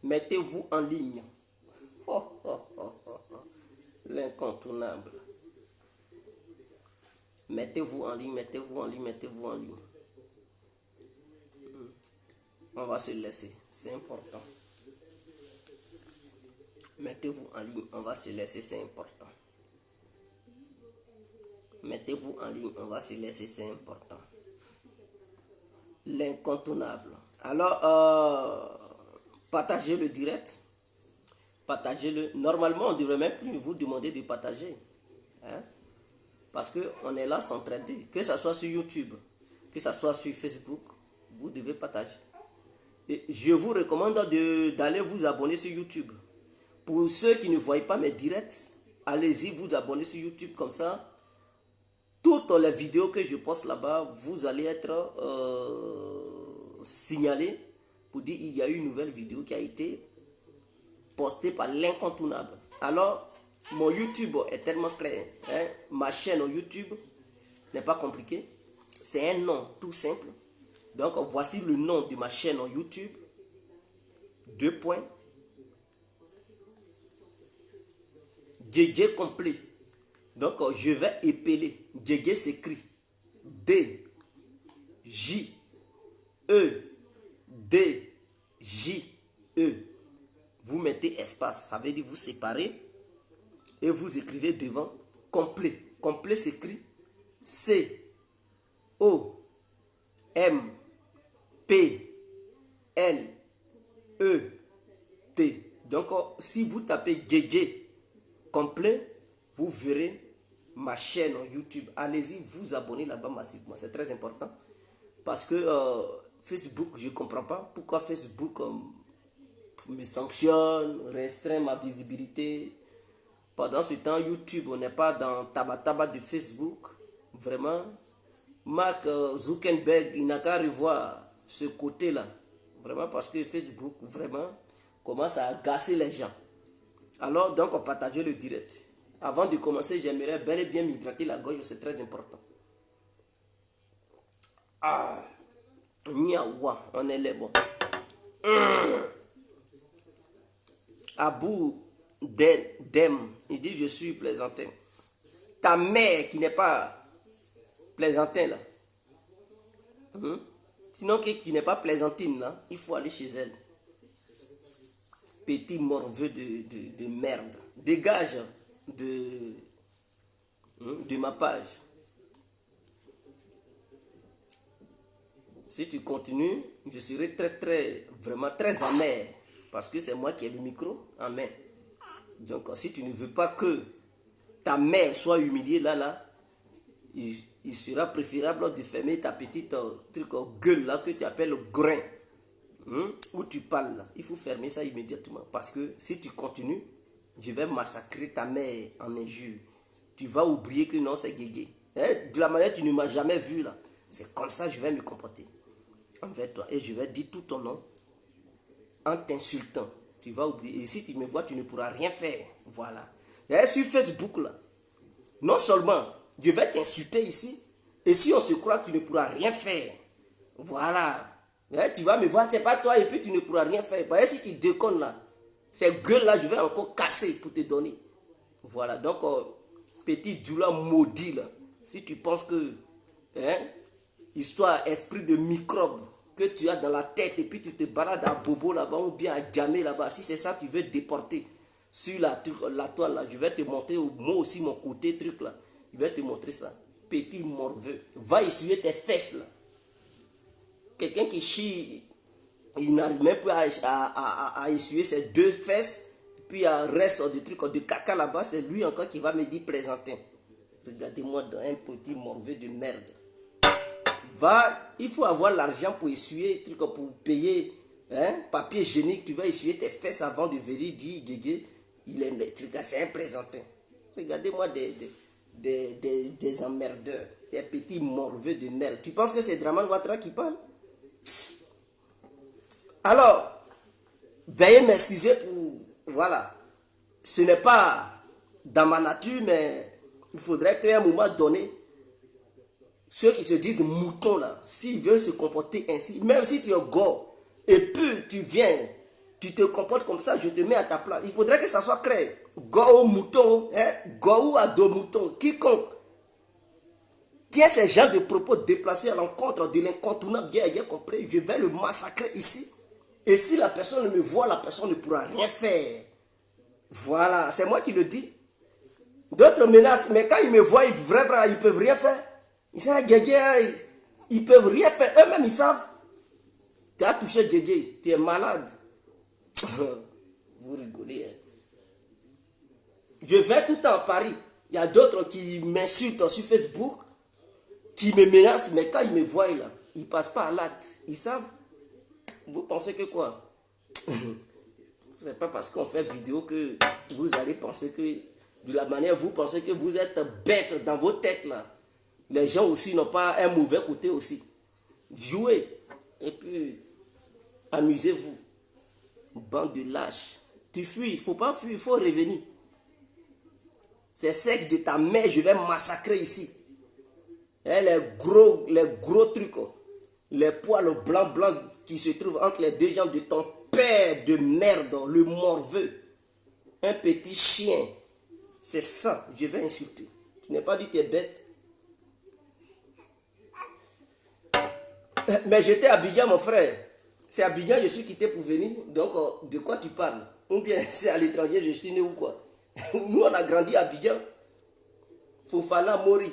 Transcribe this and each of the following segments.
Mettez-vous en ligne. Oh, oh, oh, oh, oh. L'incontournable. Mettez-vous en ligne, mettez-vous en ligne, mettez-vous en ligne. On va se laisser, c'est important. Mettez-vous en ligne, on va se laisser, c'est important. Mettez-vous en ligne, on va se laisser, c'est important. L'incontournable. Alors, partagez le direct. Partagez-le. Normalement, on ne devrait même plus vous demander de partager. Hein? Parce qu'on est là s'entraider. Que ce soit sur YouTube, que ce soit sur Facebook, vous devez partager. Et je vous recommande d'aller vous abonner sur YouTube. Pour ceux qui ne voient pas mes directs, allez-y vous abonner sur YouTube comme ça. Toutes les vidéos que je poste là-bas, vous allez être signalé pour dire qu'il y a eu une nouvelle vidéo qui a été postée par l'incontournable. Alors, mon YouTube est tellement clair. Hein? Ma chaîne YouTube n'est pas compliquée. C'est un nom tout simple. Donc, voici le nom de ma chaîne YouTube. 2 points. Djédjé complet. Donc, je vais épeler. Djédjé s'écrit D, J, E, D, J, E. Vous mettez espace, ça veut dire vous séparez et vous écrivez devant complet. Complet s'écrit C, O, M, P, L, E, T. Donc, si vous tapez Djédjé complet, vous verrez ma chaîne YouTube. Allez-y, vous abonnez là-bas massivement. C'est très important. Parce que Facebook, je ne comprends pas pourquoi Facebook me sanctionne, restreint ma visibilité. Pendant ce temps, YouTube, on n'est pas dans tabac de Facebook. Vraiment. Mark Zuckerberg, il n'a qu'à revoir ce côté-là. Vraiment, parce que Facebook, vraiment, commence à agacer les gens. Alors, donc, on partage le direct. Avant de commencer, j'aimerais bel et bien m'hydrater la gorge, c'est très important. Ah, Niawa, on est les bons. Abou Dem, il dit je suis plaisantin. Ta mère qui n'est pas plaisantin là. Sinon qui n'est pas plaisantine là, il faut aller chez elle. Petit morveux de merde. Dégage de ma page. Si tu continues, je serai vraiment très amer. Parce que c'est moi qui ai le micro en main. Donc si tu ne veux pas que ta mère soit humiliée là, il sera préférable de fermer ta petite gueule là que tu appelles grain. Où tu parles là. Il faut fermer ça immédiatement. Parce que si tu continues, je vais massacrer ta mère en injure. Tu vas oublier que non, c'est Guégué. De la manière tu ne m'as jamais vu là. C'est comme ça que je vais me comporter envers toi. Et je vais dire tout ton nom en t'insultant. Tu vas oublier. Et si tu me vois, tu ne pourras rien faire. Voilà. Et sur Facebook là, non seulement je vais t'insulter ici, et si on se croit, tu ne pourras rien faire. Voilà. Et tu vas me voir, c'est pas toi, et puis tu ne pourras rien faire. Et si tu déconnes là, ces gueules-là, je vais encore casser pour te donner. Voilà, donc, petit doula maudit, là, si tu penses que, histoire, esprit de microbe que tu as dans la tête, et puis tu te balades à Bobo là-bas, ou bien à Djamé là-bas, si c'est ça, tu veux déporter sur la toile là, je vais te montrer, moi aussi, mon côté truc là, je vais te montrer ça. Petit morveux, va essuyer tes fesses là. Quelqu'un qui chie, il n'arrive même plus à essuyer ses 2 fesses, puis il reste des trucs de caca là-bas, c'est lui encore qui va me dire plaisantin. Regardez-moi dans un petit morveux de merde. Il faut avoir l'argent pour essuyer, pour payer papier hygiénique, tu vas essuyer tes fesses avant de venir dire Guégué, il est maître, c'est un plaisantin. Regardez-moi des emmerdeurs, des petits morveux de merde. Tu penses que c'est Draman Ouattara qui parle? Alors, veuillez m'excuser pour... Voilà. Ce n'est pas dans ma nature, mais il faudrait qu'à un moment donné, ceux qui se disent moutons là, s'ils veulent se comporter ainsi, même si tu es gore, et puis tu viens, tu te comportes comme ça, je te mets à ta place. Il faudrait que ça soit clair. Go mouton, hein? Go à dos mouton. Quiconque tient ces genres de propos déplacés à l'encontre de l'incontournable bien compris, je vais le massacrer ici. Et si la personne me voit, la personne ne pourra rien faire. Voilà, c'est moi qui le dis. D'autres menacent, mais quand ils me voient, ils ne peuvent rien faire. Ils savent, ils peuvent rien faire. Eux-mêmes, ils savent. Tu as touché Djedje, tu es malade. Vous rigolez. Hein? Je vais tout le temps à Paris. Il y a d'autres qui m'insultent sur Facebook, qui me menacent, mais quand ils me voient là, ils ne passent pas à l'acte. Ils savent. Vous pensez que quoi? C'est pas parce qu'on fait vidéo que vous allez penser que, de la manière vous pensez que vous êtes bête dans vos têtes là. Les gens aussi n'ont pas un mauvais côté aussi. Jouez et puis amusez-vous. Bande de lâches. Tu fuis, il ne faut pas fuir, il faut revenir. C'est sexe de ta mère, je vais massacrer ici. Et les gros trucs, les poils blancs qui se trouvent entre les deux jambes de ton père de merde, le morveux. Un petit chien. C'est ça, je vais insulter. Tu n'es pas dit que tu es bête. Mais j'étais à Abidjan, mon frère. C'est à Abidjan, je suis quitté pour venir. Donc, de quoi tu parles? Ou bien c'est à l'étranger, je suis né ou quoi? Nous, on a grandi à Abidjan. Fofana Mori.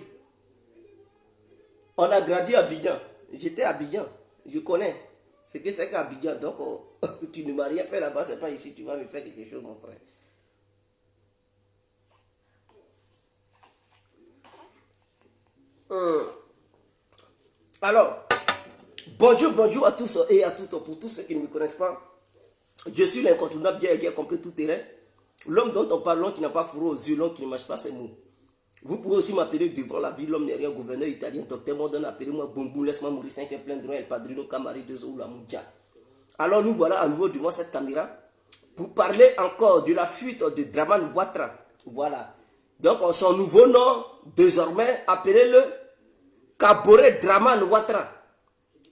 On a grandi à Abidjan. J'étais à Abidjan. Je connais ce que c'est qu'Abidjan. Donc, tu ne m'as rien fait là-bas, c'est pas ici. Tu vas me faire quelque chose, mon frère. Alors, bonjour à tous et à toutes. Pour tous ceux qui ne me connaissent pas, je suis l'incontournable bien complet tout terrain. L'homme dont on parle, l'homme qui n'a pas fourreau aux yeux, l'homme qui ne mâche pas ses mots. Vous pouvez aussi m'appeler devant la vie, l'homme n'est rien, gouverneur italien, docteur Modern, appelez-moi Bombou, laisse-moi mourir 5 plein de droits, El Padrino, Camari, 2 ou la Moudia. Alors nous voilà à nouveau devant cette caméra pour parler encore de la fuite de Dramane Ouattara. Voilà. Donc son nouveau nom, désormais, appelez-le Kaboré Dramane Ouattara.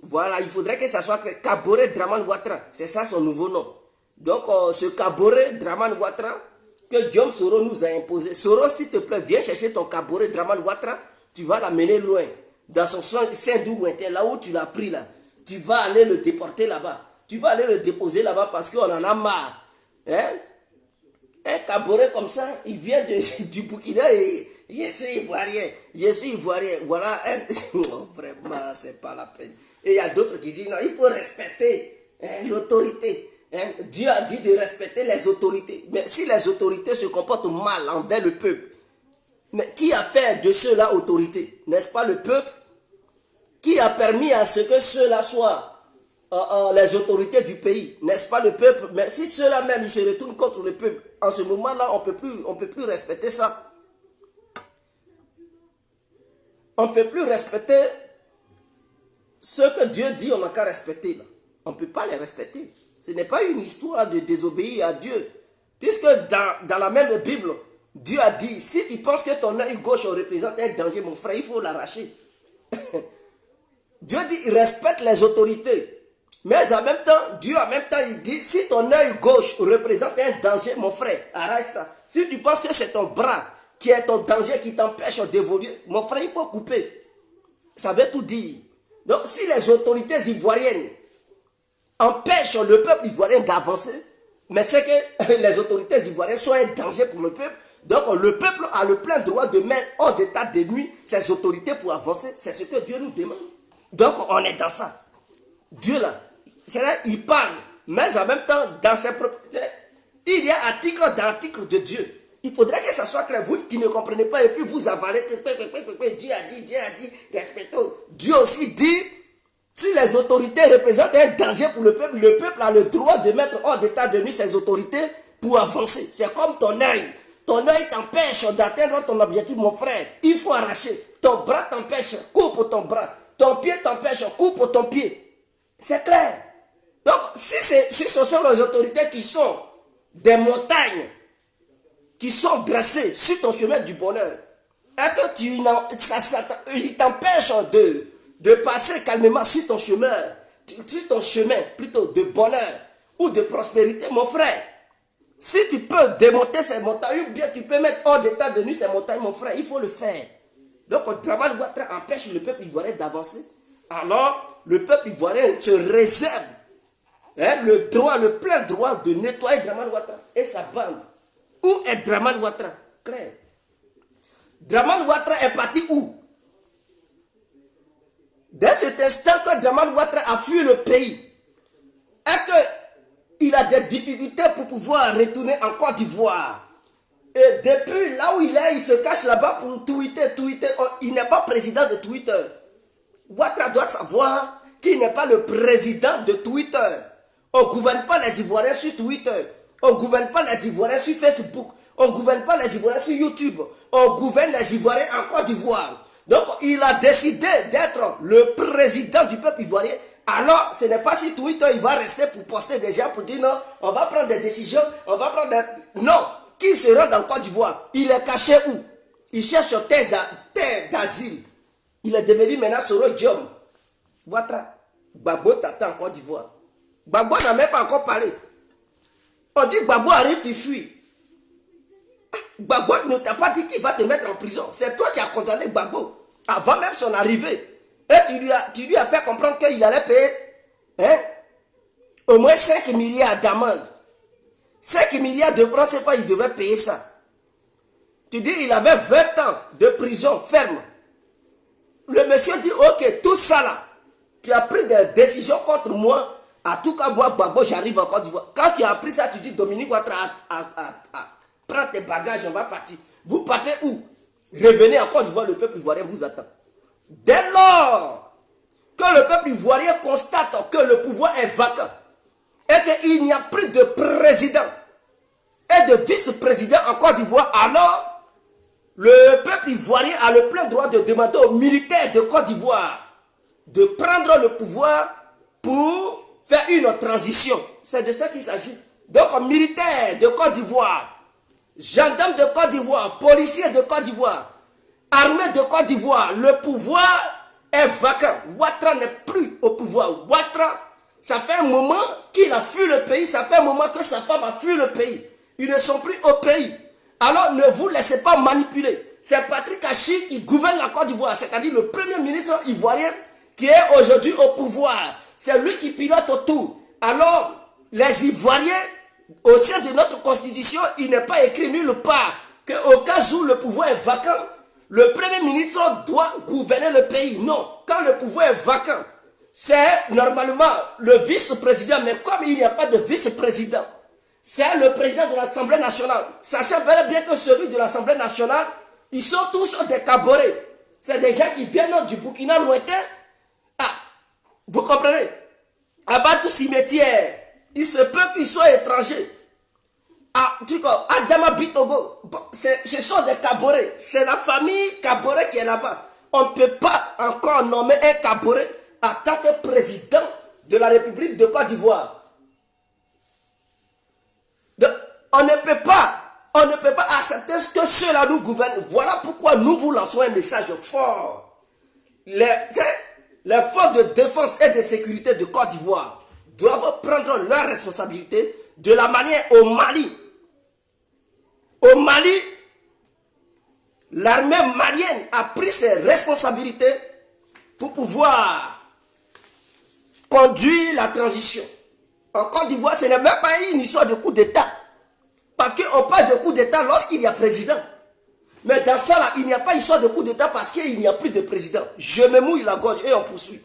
Voilà, il faudrait que ça soit Kaboré Dramane Ouattara. C'est ça son nouveau nom. Donc ce Kaboré Dramane Ouattara que Guillaume Soro nous a imposé. Soro, s'il te plaît, viens chercher ton Kaboré Dramane Ouattara. Tu vas l'amener loin. Dans son Saint-Dou lointain, là où tu l'as pris là. Tu vas aller le déporter là-bas. Tu vas aller le déposer là-bas parce qu'on en a marre. Hein? Un Kaboré comme ça, il vient du Burkina et je suis ivoirien. Voilà. Non, vraiment, c'est pas la peine. Et il y a d'autres qui disent non, il faut respecter l'autorité. Hein? Dieu a dit de respecter les autorités. Mais si les autorités se comportent mal envers le peuple, mais qui a fait de ceux-là autorité? N'est-ce pas le peuple? Qui a permis à ce que ceux-là soient les autorités du pays? N'est-ce pas le peuple? Mais si ceux-là même ils se retournent contre le peuple, en ce moment-là, on peut plus respecter ça. On ne peut plus respecter ce que Dieu dit, on n'a qu'à respecter. Là. On ne peut pas les respecter. Ce n'est pas une histoire de désobéir à Dieu. Puisque dans la même Bible, Dieu a dit, si tu penses que ton œil gauche représente un danger, mon frère, il faut l'arracher. Dieu dit, il respecte les autorités. Mais en même temps, Dieu en même temps, il dit, si ton œil gauche représente un danger, mon frère, arrête ça. Si tu penses que c'est ton bras qui est ton danger, qui t'empêche d'évoluer, mon frère, il faut couper. Ça veut tout dire. Donc, si les autorités ivoiriennes empêchent le peuple ivoirien d'avancer, mais c'est que les autorités ivoiriennes sont un danger pour le peuple, donc le peuple a le plein droit de mettre hors d'état de nuit ses autorités pour avancer. C'est ce que Dieu nous demande. Donc, on est dans ça. Dieu là, c'est-à-dire, il parle, mais en même temps, dans ses propres... Il y a article d'article de Dieu. Il faudrait que ça soit clair. Vous qui ne comprenez pas, et puis vous avalez. Dieu a dit, respectons. Dieu aussi dit, si les autorités représentent un danger pour le peuple a le droit de mettre hors d'état de nuit ses autorités pour avancer. C'est comme ton œil. Ton œil t'empêche d'atteindre ton objectif, mon frère. Il faut arracher. Ton bras t'empêche, coupe ton bras. Ton pied t'empêche, coupe ton pied. C'est clair. Donc, si ce sont les autorités qui sont des montagnes, qui sont dressées sur ton chemin du bonheur, et que il t'empêche de passer calmement sur ton chemin plutôt de bonheur, ou de prospérité, mon frère. Si tu peux démonter ces montagnes, ou bien tu peux mettre hors d'état de nuit ces montagnes, mon frère, il faut le faire. Donc, Dramane Ouattara empêche le peuple ivoirien d'avancer. Alors, le peuple ivoirien se réserve le droit, le plein droit de nettoyer Dramane Ouattara et sa bande. Où est Dramane Ouattara? Claire. Dramane Ouattara est parti où? Dès cet instant que Dramane Ouattara a fui le pays, et qu'il a des difficultés pour pouvoir retourner en Côte d'Ivoire, et depuis là où il est, il se cache là-bas pour tweeter. Il n'est pas président de Twitter. Ouattara doit savoir qu'il n'est pas le président de Twitter. On ne gouverne pas les Ivoiriens sur Twitter. On ne gouverne pas les Ivoiriens sur Facebook. On ne gouverne pas les Ivoiriens sur YouTube. On gouverne les Ivoiriens en Côte d'Ivoire. Donc, il a décidé d'être le président du peuple ivoirien. Alors, ce n'est pas sur Twitter, il va rester pour poster des gens pour dire non, on va prendre des décisions, on va prendre des... Non, qu'il se rende en Côte d'Ivoire. Il est caché où? Il cherche terre d'asile. Il est devenu maintenant Soro Diom. Ouattara, Gbagbo t'attend en Côte d'Ivoire. Gbagbo n'a même pas encore parlé. On dit Gbagbo arrive, tu fuis. Gbagbo ne t'a pas dit qu'il va te mettre en prison. C'est toi qui as condamné Gbagbo avant même son arrivée. Et tu lui as fait comprendre qu'il allait payer au moins 5 milliards d'amende. 5 milliards de francs, c'est pas, il devait payer ça. Tu dis il avait 20 ans de prison ferme. Le monsieur dit ok, tout ça là, tu as pris des décisions contre moi. À tout cas, moi, Gbagbo, j'arrive en Côte d'Ivoire. Quand tu as pris ça, tu dis Dominique Ouattara, prends tes bagages, on va partir. Vous partez où? Revenez en Côte d'Ivoire, le peuple ivoirien vous attend. Dès lors que le peuple ivoirien constate que le pouvoir est vacant et qu'il n'y a plus de président et de vice-président en Côte d'Ivoire, alors le peuple ivoirien a le plein droit de demander aux militaires de Côte d'Ivoire de prendre le pouvoir pour faire une transition. C'est de ça qu'il s'agit. Donc, militaires de Côte d'Ivoire, gendarmes de Côte d'Ivoire, policiers de Côte d'Ivoire, armée de Côte d'Ivoire, le pouvoir est vacant. Ouattara n'est plus au pouvoir. Ouattara, ça fait un moment qu'il a fui le pays, ça fait un moment que sa femme a fui le pays. Ils ne sont plus au pays. Alors ne vous laissez pas manipuler. C'est Patrick Achi qui gouverne la Côte d'Ivoire, c'est-à-dire le premier ministre ivoirien qui est aujourd'hui au pouvoir. C'est lui qui pilote autour. Alors, les Ivoiriens, au sein de notre constitution, il n'est pas écrit nulle part qu'au cas où le pouvoir est vacant, le premier ministre doit gouverner le pays. Non, quand le pouvoir est vacant, c'est normalement le vice-président. Mais comme il n'y a pas de vice-président, c'est le président de l'Assemblée nationale. Sachant bel et bien que celui de l'Assemblée nationale, ils sont tous des caborets. C'est des gens qui viennent du Burkina lointain. Ah, vous comprenez? À Batou Cimetière, il se peut qu'ils soient étrangers. À Damabi Togo, ce sont des caborets. C'est la famille caboret qui est là-bas. On ne peut pas encore nommer un caboret en tant que président de la République de Côte d'Ivoire. On ne peut pas accepter que ceux-là nous gouvernent. Voilà pourquoi nous vous lançons un message fort. Les forces de défense et de sécurité de Côte d'Ivoire doivent prendre leurs responsabilités de la manière au Mali. Au Mali, l'armée malienne a pris ses responsabilités pour pouvoir conduire la transition. En Côte d'Ivoire, ce n'est même pas une histoire de coup d'État. Parce qu'on parle de coup d'État lorsqu'il y a président. Mais dans ça, là, il n'y a pas histoire de coup d'État parce qu'il n'y a plus de président. Je me mouille la gorge et on poursuit.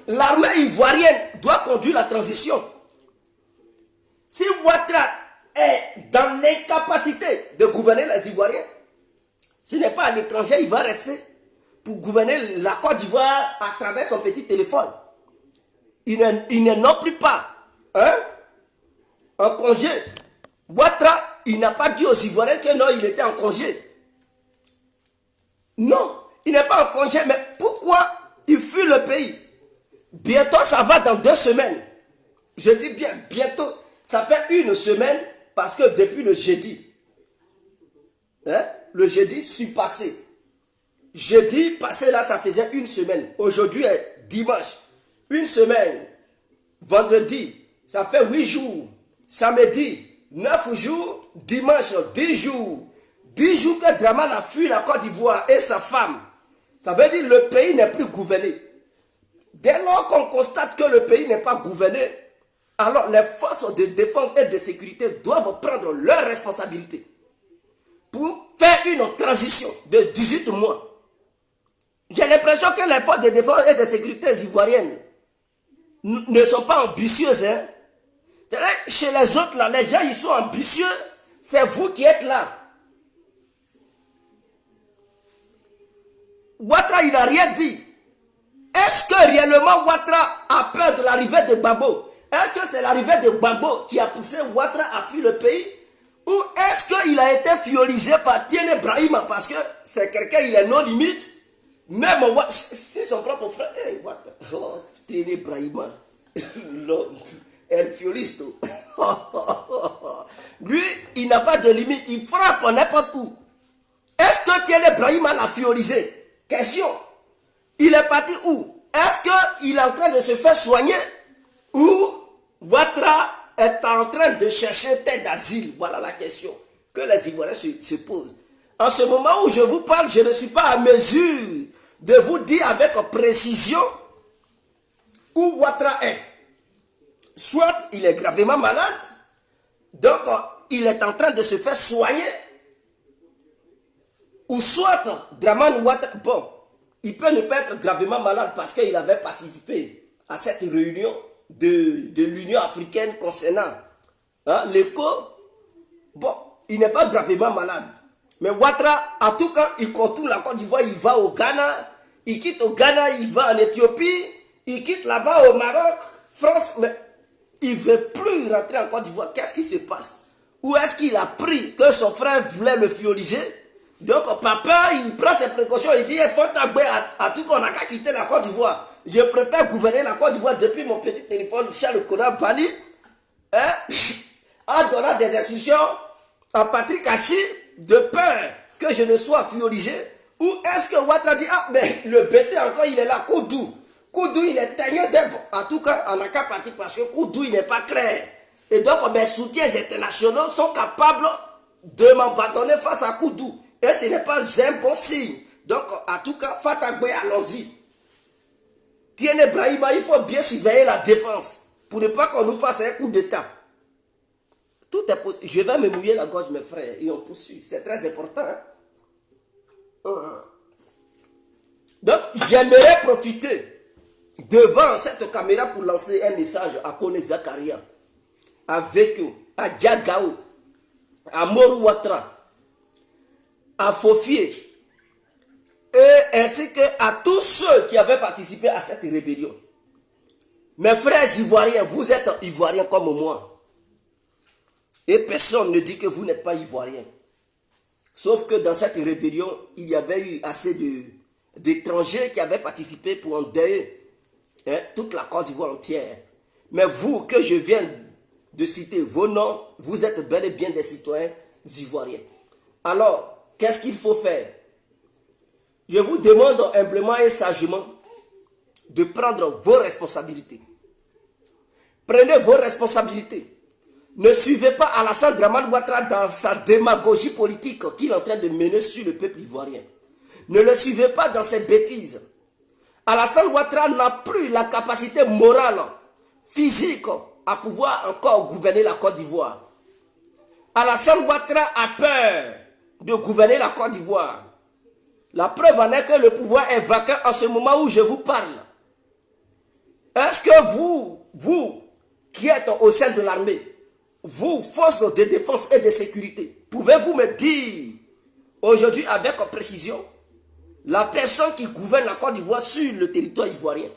L'armée ivoirienne doit conduire la transition. Si Ouattara est dans l'incapacité de gouverner les Ivoiriens, ce n'est pas à l'étranger, il va rester pour gouverner la Côte d'Ivoire à travers son petit téléphone. Il n'est non plus pas en congé. Ouattara, il n'a pas dit aux Ivoiriens que non, il était en congé. Non, il n'est pas en congé, mais pourquoi il fuit le pays? Bientôt, ça va dans 2 semaines. Je dis bien, bientôt, ça fait 1 semaine parce que depuis le jeudi, le jeudi surpassé. Jeudi passé là, ça faisait 1 semaine. Aujourd'hui est dimanche. une semaine, vendredi, ça fait 8 jours, samedi, 9 jours, dimanche, 10 jours. 10 jours que Dramane a fui la Côte d'Ivoire et sa femme. Ça veut dire que le pays n'est plus gouverné. Dès lors qu'on constate que le pays n'est pas gouverné, alors les forces de défense et de sécurité doivent prendre leurs responsabilités pour faire une transition de 18 mois. J'ai l'impression que les forces de défense et de sécurité ivoiriennes ne sont pas ambitieuses. Hein? Chez les autres, là, les gens ils sont ambitieux. C'est vous qui êtes là. Ouattara, il n'a rien dit. Est-ce que réellement Ouattara a peur de l'arrivée de Gbagbo? Est-ce que c'est l'arrivée de Gbagbo qui a poussé Ouattara à fuir le pays? Ou est-ce qu'il a été fiolisé par Tiene Brahima? Parce que c'est quelqu'un, il est non limite. Même c'est son propre frère. Hey, oh, Tiene Brahima. L'homme, el fiolisto. Lui, il n'a pas de limite. Il frappe n'importe où. Est-ce que Tiene Brahima l'a fiolisé? Question. Il est parti où? Est-ce qu'il est en train de se faire soigner? Ou Ouattara est en train de chercher terre d'asile? Voilà la question que les Ivoiriens se posent. En ce moment où je vous parle, je ne suis pas à mesure de vous dire avec précision où Ouattara est. Soit il est gravement malade, donc il est en train de se faire soigner, ou soit Dramane Ouattara, bon, il peut ne pas être gravement malade parce qu'il avait participé à cette réunion de l'Union africaine concernant l'éco. Bon, il n'est pas gravement malade. Mais Ouattara, en tout cas, il contourne la Côte d'Ivoire, il va au Ghana, il quitte au Ghana, il va en Éthiopie, il quitte là-bas au Maroc, France, mais il ne veut plus rentrer en Côte d'Ivoire. Qu'est-ce qui se passe? Ou est-ce qu'il a pris que son frère voulait le fioliser? Donc, par peur, il prend ses précautions, il dit, à tout qu'on n'a qu'à quitter la Côte d'Ivoire. Je préfère gouverner la Côte d'Ivoire depuis mon petit téléphone Charles Konan Bani, en donnant des instructions à Patrick Hachi, de peur que je ne sois fiolisé. Ou est-ce que Ouattara dit, ah, mais le BT encore, il est là, Koudou. Koudou, il est teigneux d'être. En tout cas, on n'a qu'à partir parce que Koudou, il n'est pas clair. Et donc, mes soutiens internationaux sont capables de m'abandonner face à Koudou. Et ce n'est pas un bon signe. Donc, en tout cas, Fatagbe, allons-y. Tiene Brahima, il faut bien surveiller la défense pour ne pas qu'on nous fasse un coup d'état. Tout est possible. Je vais me mouiller la gorge, mes frères, et on poursuit. C'est très important. Hein? Donc, j'aimerais profiter devant cette caméra pour lancer un message à Kone Zakaria, à Vekyo, à Diagao, à Moru Ouattara, à Fofié, et ainsi qu'à tous ceux qui avaient participé à cette rébellion. Mes frères ivoiriens, vous êtes ivoiriens comme moi. Et personne ne dit que vous n'êtes pas ivoirien. Sauf que dans cette rébellion, il y avait eu assez d'étrangers qui avaient participé pour endeuiller toute la Côte d'Ivoire entière. Mais vous, que je viens de citer vos noms, vous êtes bel et bien des citoyens ivoiriens. Alors, qu'est-ce qu'il faut faire? Je vous demande humblement et sagement de prendre vos responsabilités. Prenez vos responsabilités. Ne suivez pas Alassane Dramane Ouattara dans sa démagogie politique qu'il est en train de mener sur le peuple ivoirien. Ne le suivez pas dans ses bêtises. Alassane Ouattara n'a plus la capacité morale, physique, à pouvoir encore gouverner la Côte d'Ivoire. Alassane Ouattara a peur de gouverner la Côte d'Ivoire. La preuve en est que le pouvoir est vacant en ce moment où je vous parle. Est-ce que vous qui êtes au sein de l'armée, vous, forces de défense et de sécurité, pouvez-vous me dire aujourd'hui avec précision la personne qui gouverne la Côte d'Ivoire sur le territoire ivoirien,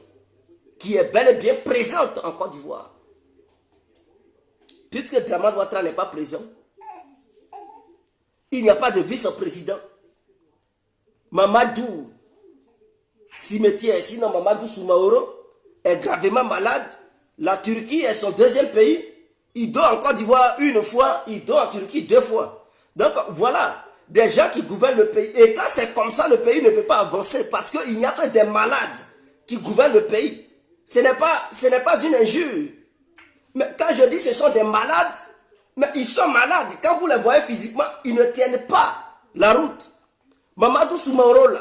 qui est bel et bien présente en Côte d'Ivoire? Puisque Dramane Ouattara n'est pas présent, il n'y a pas de vice-président. Mamadou Cimetière, sinon Mamadou Soumaoro est gravement malade. La Turquie est son deuxième pays. Il dort en Côte d'Ivoire une fois, il dort en Turquie 2 fois. Donc voilà, des gens qui gouvernent le pays. Et quand c'est comme ça, le pays ne peut pas avancer parce qu'il n'y a que des malades qui gouvernent le pays. Ce n'est pas une injure. Mais quand je dis ce sont des malades, mais ils sont malades. Quand vous les voyez physiquement, ils ne tiennent pas la route. Mamadou Soumaoro, là,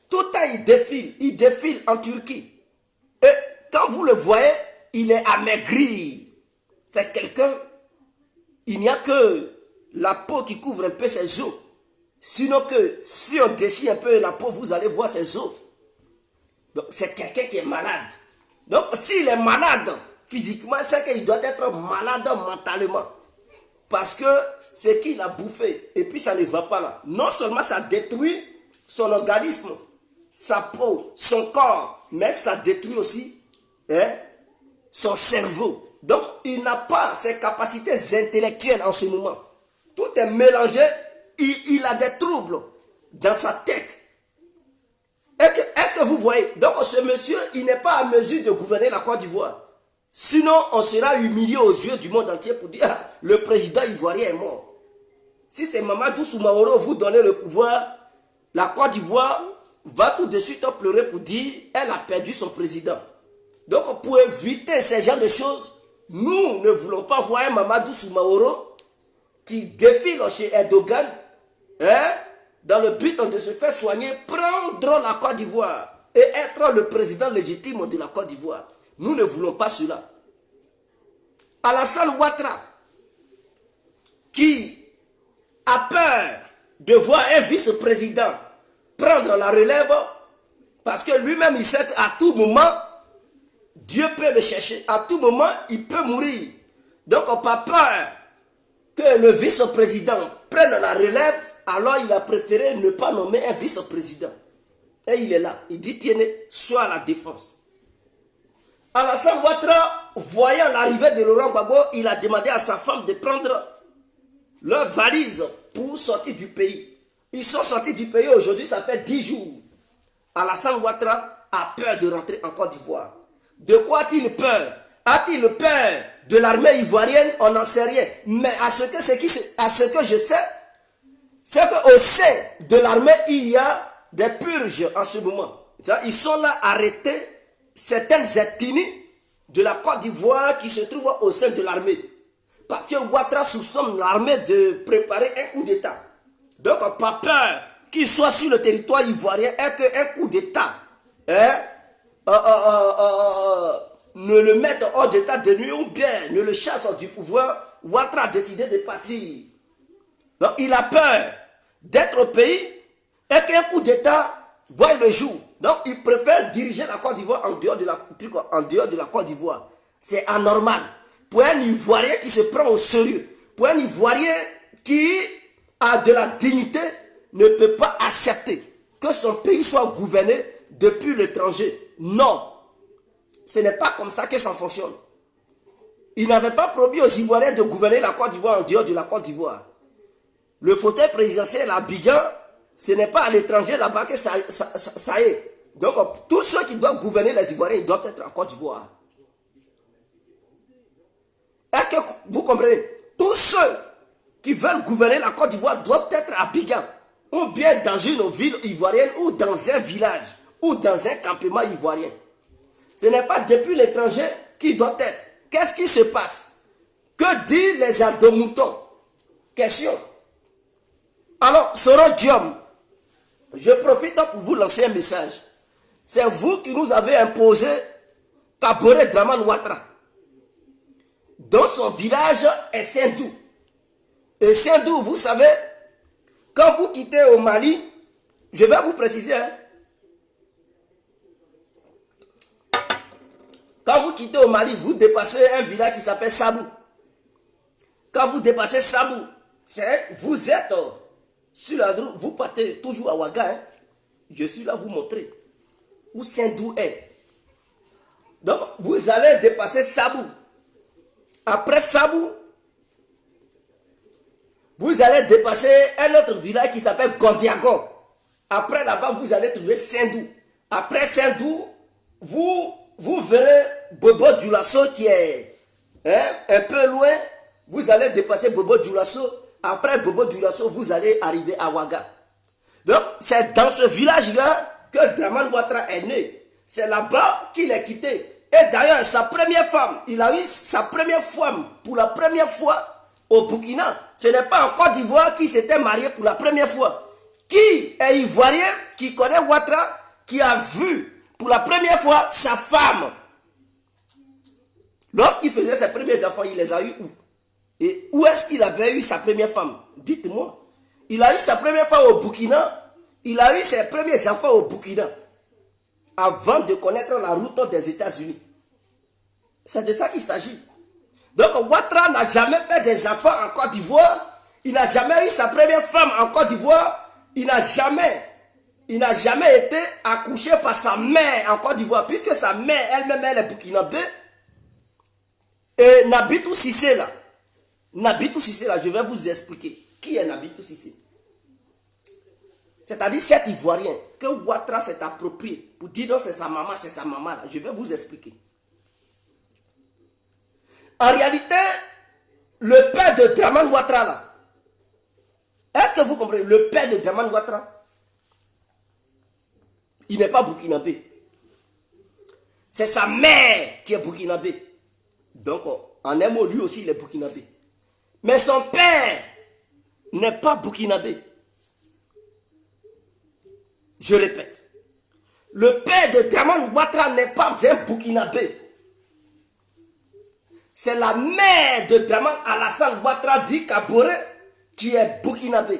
tout le temps il défile en Turquie. Et quand vous le voyez, il est amaigri. C'est quelqu'un, il n'y a que la peau qui couvre un peu ses os. Sinon que si on déchire un peu la peau, vous allez voir ses os. Donc c'est quelqu'un qui est malade. Donc s'il est malade physiquement, c'est qu'il doit être malade mentalement. Parce que c'est qu'il a bouffé. Et puis ça ne va pas là. Non seulement ça détruit son organisme, sa peau, son corps, mais ça détruit aussi son cerveau. Donc il n'a pas ses capacités intellectuelles en ce moment. Tout est mélangé. Il a des troubles dans sa tête. Est-ce que vous voyez? Donc ce monsieur, il n'est pas à mesure de gouverner la Côte d'Ivoire. Sinon, on sera humilié aux yeux du monde entier pour dire le président ivoirien est mort. Si c'est Mamadou Soumaoro vous donnez le pouvoir, la Côte d'Ivoire va tout de suite pleurer pour dire elle a perdu son président. Donc pour éviter ce genre de choses, nous ne voulons pas voir un Mamadou Soumaoro qui défile chez Erdogan dans le but de se faire soigner, prendre la Côte d'Ivoire et être le président légitime de la Côte d'Ivoire. Nous ne voulons pas cela. Alassane Ouattara, qui a peur de voir un vice-président prendre la relève, parce que lui-même il sait qu'à tout moment, Dieu peut le chercher. À tout moment, il peut mourir. Donc on n'a pas peur que le vice-président prenne la relève, alors il a préféré ne pas nommer un vice-président. Et il est là. Il dit, tenez, sois à la défense. Alassane Ouattara, voyant l'arrivée de Laurent Gbagbo, il a demandé à sa femme de prendre leur valise pour sortir du pays. Ils sont sortis du pays aujourd'hui, ça fait 10 jours. Alassane Ouattara a peur de rentrer en Côte d'Ivoire. De quoi a-t-il peur? A-t-il peur de l'armée ivoirienne? On n'en sait rien. Mais à ce que je sais, c'est qu'au sein de l'armée, il y a des purges en ce moment. Ils sont là arrêtés certaines ethnies de la Côte d'Ivoire qui se trouvent au sein de l'armée. Parce que Ouattara soupçonne l'armée de préparer un coup d'État. Donc, pas peur qu'il soit sur le territoire ivoirien et qu'un coup d'État ne le mette hors d'état de nuit ou bien ne le chasse du pouvoir. Ouattara a décidé de partir. Donc, il a peur d'être au pays et qu'un coup d'État voie le jour. Donc, il préfère diriger la Côte d'Ivoire en dehors de la Côte d'Ivoire. C'est anormal. Pour un Ivoirien qui se prend au sérieux, pour un Ivoirien qui a de la dignité, ne peut pas accepter que son pays soit gouverné depuis l'étranger. Non. Ce n'est pas comme ça que ça fonctionne. Il n'avait pas promis aux Ivoiriens de gouverner la Côte d'Ivoire en dehors de la Côte d'Ivoire. Le fauteuil présidentiel à Abidjan, ce n'est pas à l'étranger là-bas que ça est. Donc, tous ceux qui doivent gouverner les Ivoiriens, ils doivent être en Côte d'Ivoire. Est-ce que vous comprenez? Tous ceux qui veulent gouverner la Côte d'Ivoire doivent être à Abidjan, ou bien dans une ville ivoirienne, ou dans un village, ou dans un campement ivoirien. Ce n'est pas depuis l'étranger qui doit être. Qu'est-ce qui se passe? Que disent les ardomoutons? Question. Alors, Soro Diom, je profite pour vous lancer un message. C'est vous qui nous avez imposé Kaboré Dramane Ouattara, dont son village est Sendou. Et Sendou, vous savez, quand vous quittez au Mali, je vais vous préciser, quand vous quittez au Mali, vous dépassez un village qui s'appelle Sabou. Quand vous dépassez Sabou, vous êtes sur la route, vous partez toujours à Ouaga. Je suis là vous montrer où Sendou est. Donc, vous allez dépasser Sabou. Après Sabou, vous allez dépasser un autre village qui s'appelle Gondiago. Après là-bas, vous allez trouver Sendou. Après Sendou, vous verrez Bobo Dioulasso qui est un peu loin. Vous allez dépasser Bobo Dioulasso. Après Bobo Dioulasso, vous allez arriver à Ouaga. Donc, c'est dans ce village-là que Dramane Ouattara est né. C'est là-bas qu'il est quitté. Et d'ailleurs, sa première femme, il a eu sa première femme pour la première fois au Burkina. Ce n'est pas en Côte d'Ivoire qui s'était marié pour la première fois. Qui est ivoirien, qui connaît Ouattara, qui a vu pour la première fois sa femme. Lorsqu'il faisait ses premiers enfants, il les a eu où? Et où est-ce qu'il avait eu sa première femme? Dites-moi. Il a eu sa première femme au Burkina. Il a eu ses premiers enfants au Burkina. Avant de connaître la route des États-Unis. C'est de ça qu'il s'agit. Donc Ouattara n'a jamais fait des enfants en Côte d'Ivoire. Il n'a jamais eu sa première femme en Côte d'Ivoire. Il n'a jamais été accouché par sa mère en Côte d'Ivoire. Puisque sa mère elle-même, elle est burkinabé. Et Nabitou Cissé là. Nabitou Cissé là, je vais vous expliquer. Qui est Nabitou Cissé? C'est-à-dire cet Ivoirien que Ouattara s'est approprié pour dire non, c'est sa maman là. Je vais vous expliquer. En réalité, le père de Dramane Ouattara là, est-ce que vous comprenez? Le père de Dramane Ouattara, il n'est pas burkinabé. C'est sa mère qui est burkinabé. Donc, en un mot, lui aussi, il est burkinabé. Mais son père n'est pas burkinabé. Je répète. Le père de Dramane Ouattara n'est pas un burkinabé. C'est la mère de Dramane Alassane Ouattara dit Kaboré qui est burkinabé.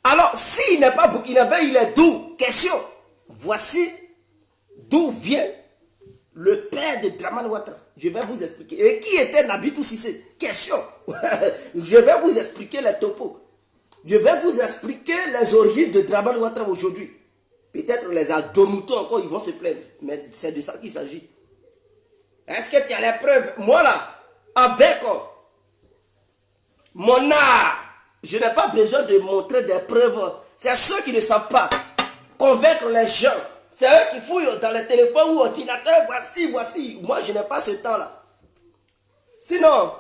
Alors, s'il n'est pas burkinabé, il est d'où? Question. Voici d'où vient le père de Dramane Ouattara. Je vais vous expliquer. Et qui était Nabitou Cissé? Question. Je vais vous expliquer les topos. Je vais vous expliquer les origines de Dramane Ouattara aujourd'hui. Peut-être les Adomoutons encore, ils vont se plaindre. Mais c'est de ça qu'il s'agit. Est-ce que tu as les preuves? Moi là, avec mon art, je n'ai pas besoin de montrer des preuves. C'est ceux qui ne savent pas convaincre les gens. C'est eux qui fouillent dans les téléphones ou ordinateurs. Voici. Moi, je n'ai pas ce temps-là. Sinon,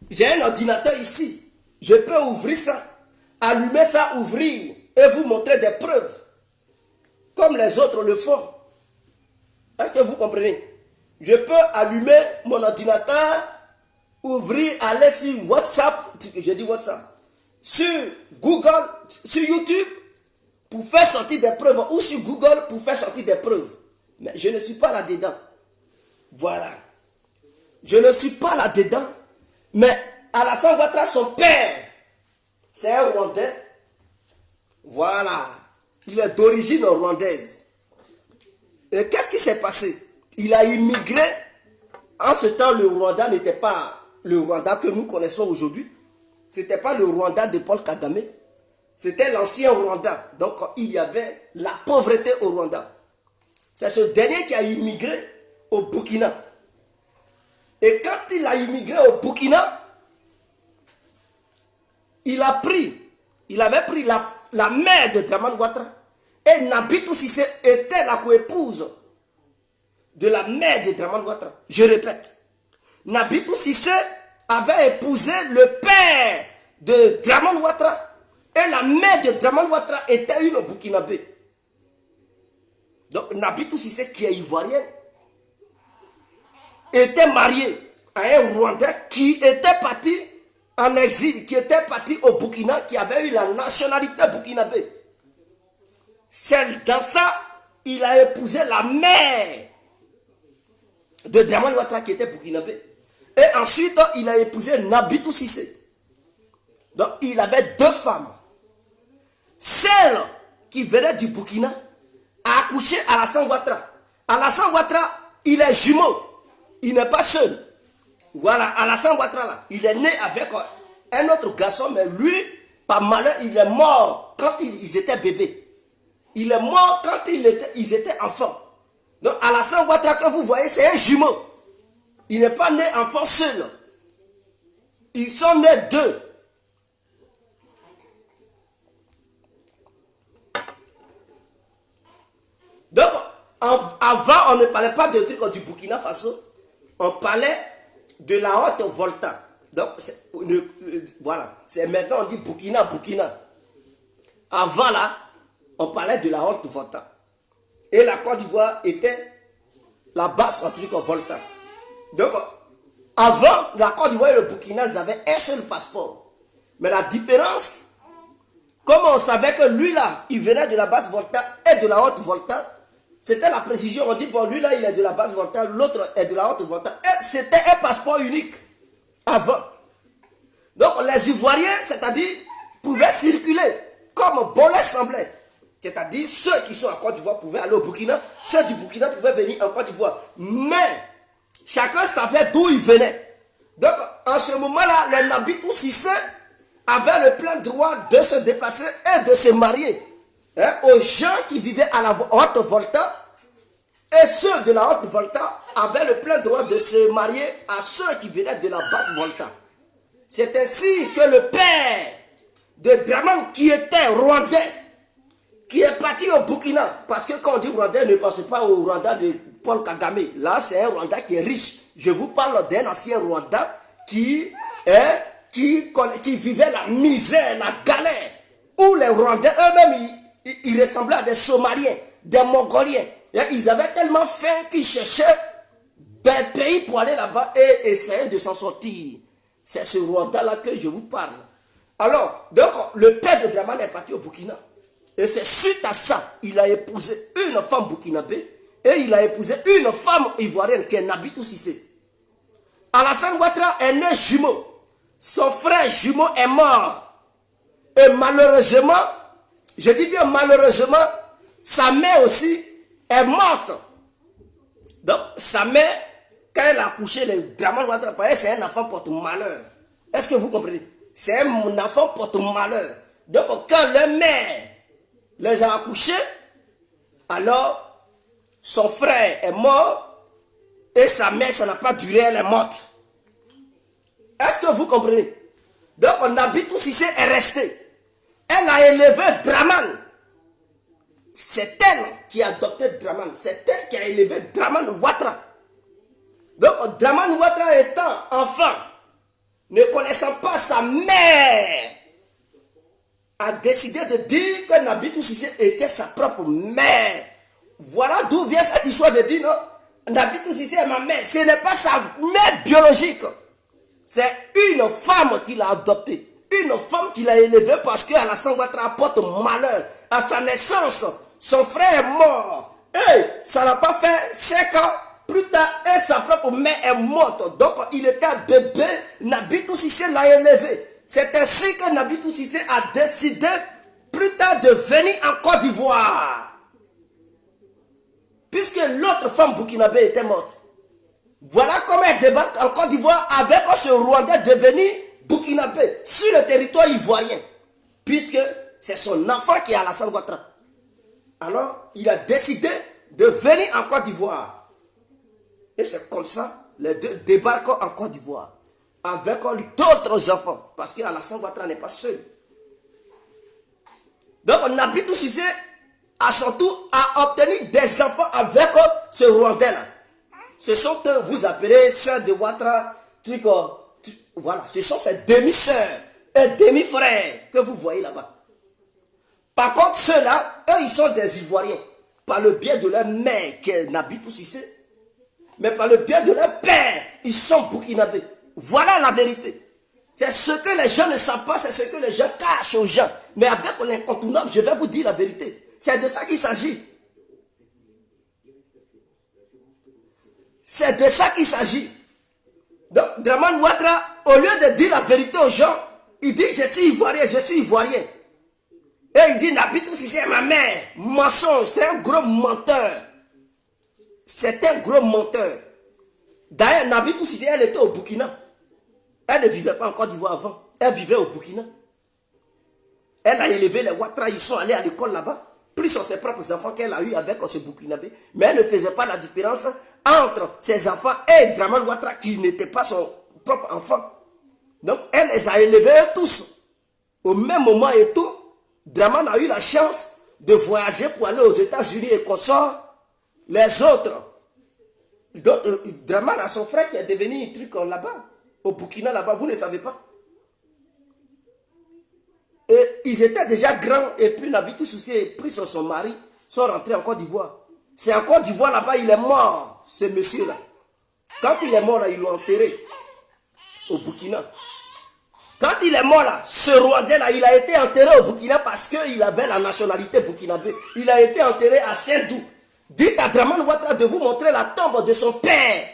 j'ai un ordinateur ici. Je peux ouvrir ça, allumer ça, ouvrir et vous montrer des preuves. Comme les autres le font. Est-ce que vous comprenez? Je peux allumer mon ordinateur, ouvrir, aller sur WhatsApp, j'ai dit WhatsApp, sur Google, sur YouTube, pour faire sortir des preuves, ou sur Google pour faire sortir des preuves. Mais je ne suis pas là-dedans. Voilà. Je ne suis pas là-dedans. Mais Alassane Ouattara, son père, c'est un Rwandais. Voilà. Il est d'origine rwandaise. Et qu'est-ce qui s'est passé? Il a immigré. En ce temps, le Rwanda n'était pas le Rwanda que nous connaissons aujourd'hui. Ce n'était pas le Rwanda de Paul Kagame. C'était l'ancien Rwanda. Donc, il y avait la pauvreté au Rwanda. C'est ce dernier qui a immigré au Burkina. Et quand il a immigré au Burkina, il avait pris la mère de Dramane Ouattara. Et Nabitou Cissé était la coépouse de la mère de Dramane Ouattara. Je répète, Nabitou Cissé avait épousé le père de Dramane Ouattara. Et la mère de Dramane Ouattara était une burkinabé. Donc Nabitou Cissé, qui est ivoirienne, était marié à un Rwandais qui était parti en exil, qui était parti au Burkina, qui avait eu la nationalité burkinabé. C'est dans ça, il a épousé la mère de Dramane Ouattara qui était burkinabé. Et ensuite, il a épousé Nabitou Cissé. Donc, il avait deux femmes. Celle qui venait du Burkina a accouché Alassane Ouattara. Alassane Ouattara, il est jumeau. Il n'est pas seul. Voilà, Alassane Ouattara, là, il est né avec un autre garçon, mais lui, par malheur, il est mort quand ils étaient bébés. Il est mort quand ils étaient enfants. Donc Alassane Ouattara que vous voyez, c'est un jumeau. Il n'est pas né enfant seul. Ils sont nés deux. Donc, avant, on ne parlait pas de trucs du Burkina Faso. On parlait de la Haute Volta. Donc, voilà. C'est maintenant, on dit Burkina. Avant, là, on parlait de la Haute Volta. Et la Côte d'Ivoire était la base en truc Volta. Donc, avant, la Côte d'Ivoire et le Burkina, ils avaient un seul passeport. Mais la différence, comme on savait que lui là, il venait de la base Volta et de la haute Volta, c'était la précision. On dit, bon, lui là, il est de la base Volta, l'autre est de la haute Volta. Et c'était un passeport unique avant. Donc, les Ivoiriens, c'est-à-dire, pouvaient circuler comme bon leur semblait. C'est-à-dire, ceux qui sont en Côte d'Ivoire pouvaient aller au Burkina, ceux du Burkina pouvaient venir en Côte d'Ivoire. Mais, chacun savait d'où il venait. Donc, en ce moment-là, les Nabitou Cissé avaient le plein droit de se déplacer et de se marier aux gens qui vivaient à la haute Volta. Et ceux de la haute Volta avaient le plein droit de se marier à ceux qui venaient de la basse Volta. C'est ainsi que le père de Dramane, qui était rwandais, qui est parti au Burkina, parce que quand on dit rwandais, ne pensez pas au Rwanda de Paul Kagame. Là, c'est un Rwanda qui est riche. Je vous parle d'un ancien Rwanda qui vivait la misère, la galère, où les Rwandais eux-mêmes, ils ressemblaient à des Somaliens, des Mongoliens. Et ils avaient tellement faim qu'ils cherchaient des pays pour aller là-bas et essayer de s'en sortir. C'est ce Rwanda-là que je vous parle. Alors, donc, le père de Dramane est parti au Burkina. Et c'est suite à ça, il a épousé une femme burkinabé et il a épousé une femme ivoirienne qui est Nabitou Cissé. Alassane Ouattara est né jumeau. Son frère jumeau est mort. Et malheureusement, je dis bien malheureusement, sa mère aussi est morte. Donc, sa mère, quand elle a accouché, le Dramane Ouattara, c'est un enfant porte-malheur. Est-ce que vous comprenez? C'est un enfant porte-malheur. Donc, quand leur mère les a accouchés, alors, son frère est mort et sa mère, ça n'a pas duré, elle est morte. Est-ce que vous comprenez? Donc, Nabitou Cissé est resté. Elle a élevé Dramane. C'est elle qui a adopté Dramane. C'est elle qui a élevé Dramane Ouattara. Donc, Dramane Ouattara étant enfant, ne connaissant pas sa mère, a décidé de dire que Nabitou Cissé était sa propre mère. Voilà d'où vient cette histoire de dire non, Nabitou Cissé est ma mère. Ce n'est pas sa mère biologique. C'est une femme qui l'a adoptée. Une femme qui l'a élevée parce qu'Alassane Ouattara porte malheur. À sa naissance, son frère est mort. Et ça n'a pas fait 5 ans. Plus tard, et sa propre mère est morte. Donc, il était un bébé. Nabitou Cissé l'a élevé. C'est ainsi que Nabitou Cissé a décidé plus tard de venir en Côte d'Ivoire. Puisque l'autre femme burkinabé était morte. Voilà comment elle débarque en Côte d'Ivoire avec ce Rwandais devenu burkinabé sur le territoire ivoirien. Puisque c'est son enfant qui est Alassane Ouattara. Alors, il a décidé de venir en Côte d'Ivoire. Et c'est comme ça, les deux débarquent en Côte d'Ivoire. Avec d'autres enfants. Parce qu'Alassane Ouattara n'est pas seul. Donc, Nabitou Cissé, à son tour, a obtenu des enfants avec ce Rwandais-là. Ce sont eux, vous appelez sœurs de Ouattara, voilà, ce sont ces demi-sœurs et demi-frères que vous voyez là-bas. Par contre, ceux-là, eux, ils sont des Ivoiriens. Par le biais de leur mère, qui est Nabitou Cissé. Mais par le biais de leur père, ils sont burkinabés. Voilà la vérité. C'est ce que les gens ne savent pas, c'est ce que les gens cachent aux gens. Mais avec l'incontournable, je vais vous dire la vérité. C'est de ça qu'il s'agit. C'est de ça qu'il s'agit. Donc, Dramane Ouattara, au lieu de dire la vérité aux gens, il dit je suis ivoirien, je suis ivoirien. Et il dit Nabitou Cissé est ma mère. Mensonge, c'est un gros menteur. C'est un gros menteur. D'ailleurs, Nabitou Cissé, elle était au Burkina. Elle ne vivait pas en Côte d'Ivoire avant. Elle vivait au Burkina. Elle a élevé les Ouattara, ils sont allés à l'école là-bas. Plus sur ses propres enfants qu'elle a eu avec ce Burkinabé. Mais elle ne faisait pas la différence entre ses enfants et Dramane Ouattara qui n'était pas son propre enfant. Donc elle les a élevés tous. Au même moment et tout, Dramane a eu la chance de voyager pour aller aux États-Unis et consort. Les autres, Dramane a son frère qui est devenu un truc là-bas, au Burkina là-bas, vous ne savez pas. Et ils étaient déjà grands et puis Nabitou Cissé pris sur son mari, sont rentrés en Côte d'Ivoire. C'est en Côte d'Ivoire là-bas, il est mort, ce monsieur-là. Quand il est mort là, ils l'ont enterré au Burkina. Quand il est mort là, ce Rwandais-là, il a été enterré au Burkina parce qu'il avait la nationalité burkinabé. Il a été enterré à Saint-Dou. Dites à Dramane Ouattara de vous montrer la tombe de son père.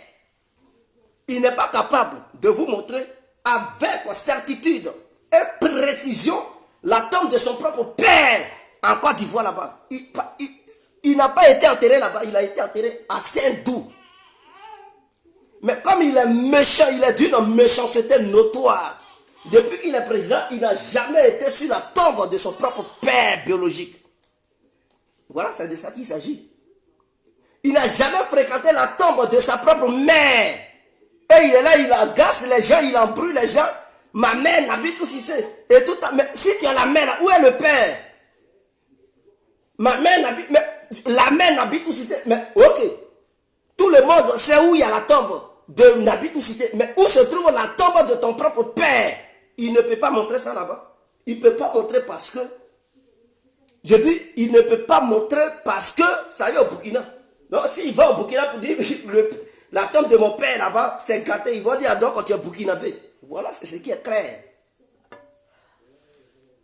Il n'est pas capable de vous montrer avec certitude et précision la tombe de son propre père en Côte d'Ivoire là-bas. Il n'a pas été enterré là-bas, il a été enterré à Saint-Dou. Mais comme il est méchant, il est d'une méchanceté notoire. Depuis qu'il est président, il n'a jamais été sur la tombe de son propre père biologique. Voilà, c'est de ça qu'il s'agit. Il n'a jamais fréquenté la tombe de sa propre mère. Et il est là, il agace les gens, il embrouille les gens. Ma mère n'habite où si c'est. Et tout mais si tu as la mère là, où est le père? Ma mère n'habite, mais la mère n'habite où si c'est. Mais ok, tout le monde sait où il y a la tombe de n'habite où si c'est. Mais où se trouve la tombe de ton propre père? Il ne peut pas montrer ça là-bas. Il ne peut pas montrer parce que, je dis, il ne peut pas montrer parce que ça y est au Burkina. Non, s'il va au Burkina pour dire la tombe de mon père là-bas, c'est gâté. Ils vont dire, donc quand tu es burkinabé. Voilà, c'est ce qui est clair.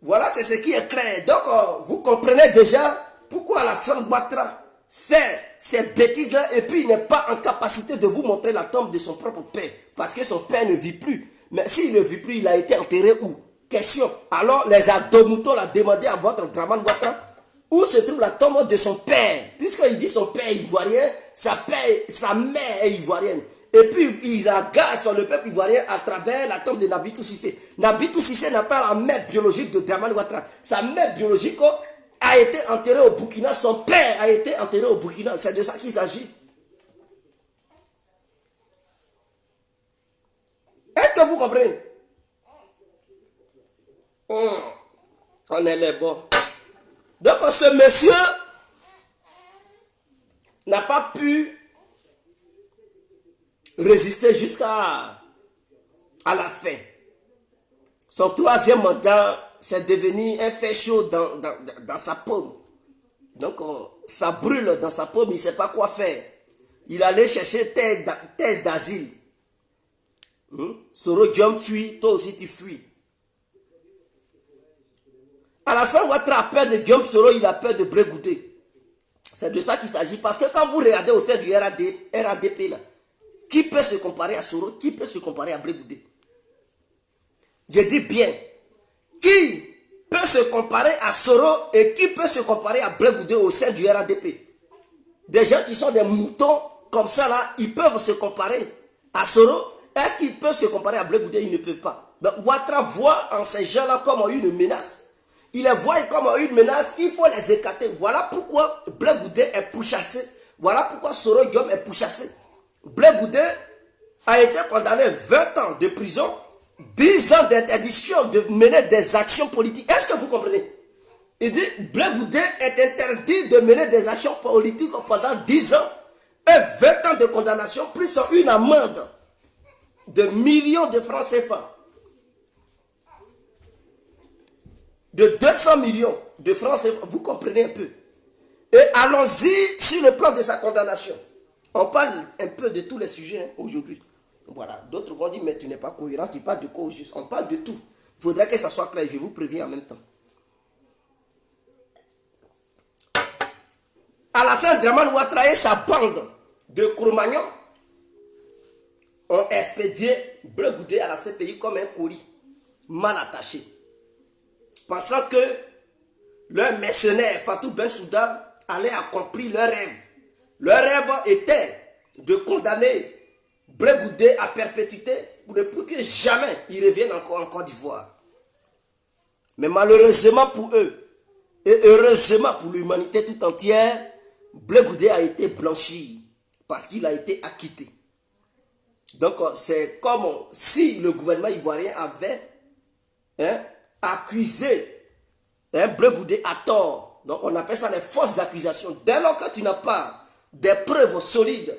Voilà, c'est ce qui est clair. Donc, vous comprenez déjà pourquoi Alassane Ouattara fait ces bêtises-là et puis il n'est pas en capacité de vous montrer la tombe de son propre père. Parce que son père ne vit plus. Mais s'il ne vit plus, il a été enterré où? Question. Alors, les adomoutons l'ont demandé à votre Dramane Ouattara où se trouve la tombe de son père. Puisqu'il dit son père ivoirien, sa mère est ivoirienne. Et puis, ils agacent sur le peuple ivoirien à travers la tombe de Nabitou Cissé. Nabitou Cissé n'a pas la mère biologique de Dramane Ouattara. Sa mère biologique a été enterrée au Burkina. Son père a été enterré au Burkina. C'est de ça qu'il s'agit. Est-ce que vous comprenez? On est les bons. Donc ce monsieur n'a pas pu résister jusqu'à la fin. Son troisième mandat, c'est devenu un fait chaud dans sa paume. Donc ça brûle dans sa paume, il ne sait pas quoi faire. Il allait chercher thèse d'asile. Soro Diom fuit, toi aussi tu fuis. Alassane Ouattara a peur de Guillaume Soro, il a peur de Blé Goudé. C'est de ça qu'il s'agit. Parce que quand vous regardez au sein du RADP, là, qui peut se comparer à Soro? Qui peut se comparer à Blé Goudé? Je dis bien, qui peut se comparer à Soro et qui peut se comparer à Blé Goudé au sein du RADP? Des gens qui sont des moutons comme ça, là, ils peuvent se comparer à Soro. Est-ce qu'ils peuvent se comparer à Blé Goudé? Ils ne peuvent pas. Donc Ouattara voit en ces gens-là comme une menace. Il les voit comme une menace, il faut les écarter. Voilà pourquoi Blé Goudé est pourchassé. Voilà pourquoi Soro Diom est pourchassé. Blé Goudé a été condamné 20 ans de prison, 10 ans d'interdiction de mener des actions politiques. Est-ce que vous comprenez? Il dit Blé Goudé est interdit de mener des actions politiques pendant 10 ans et 20 ans de condamnation, plus une amende de millions de francs CFA. De 200 millions de francs CFA, vous comprenez un peu. Et allons-y sur le plan de sa condamnation. On parle un peu de tous les sujets aujourd'hui. Voilà, d'autres vont dire, mais tu n'es pas cohérent, tu parles de quoi au juste. On parle de tout. Il faudrait que ça soit clair, je vous préviens en même temps. Alassane Dramane Ouattara et sa bande de Cro-Magnon ont expédié Blé Goudé à la CPI comme un colis mal attaché. Pensant que leur mercenaire Fatou Bensouda allait accomplir leur rêve. Leur rêve était de condamner Blé Goudé à perpétuité pour ne plus que jamais il revienne encore en Côte d'Ivoire. Mais malheureusement pour eux, et heureusement pour l'humanité tout entière, Blé Goudé a été blanchi parce qu'il a été acquitté. Donc c'est comme si le gouvernement ivoirien avait accusé Blé Goudé à tort. Donc on appelle ça les fausses accusations. Dès lors que tu n'as pas des preuves solides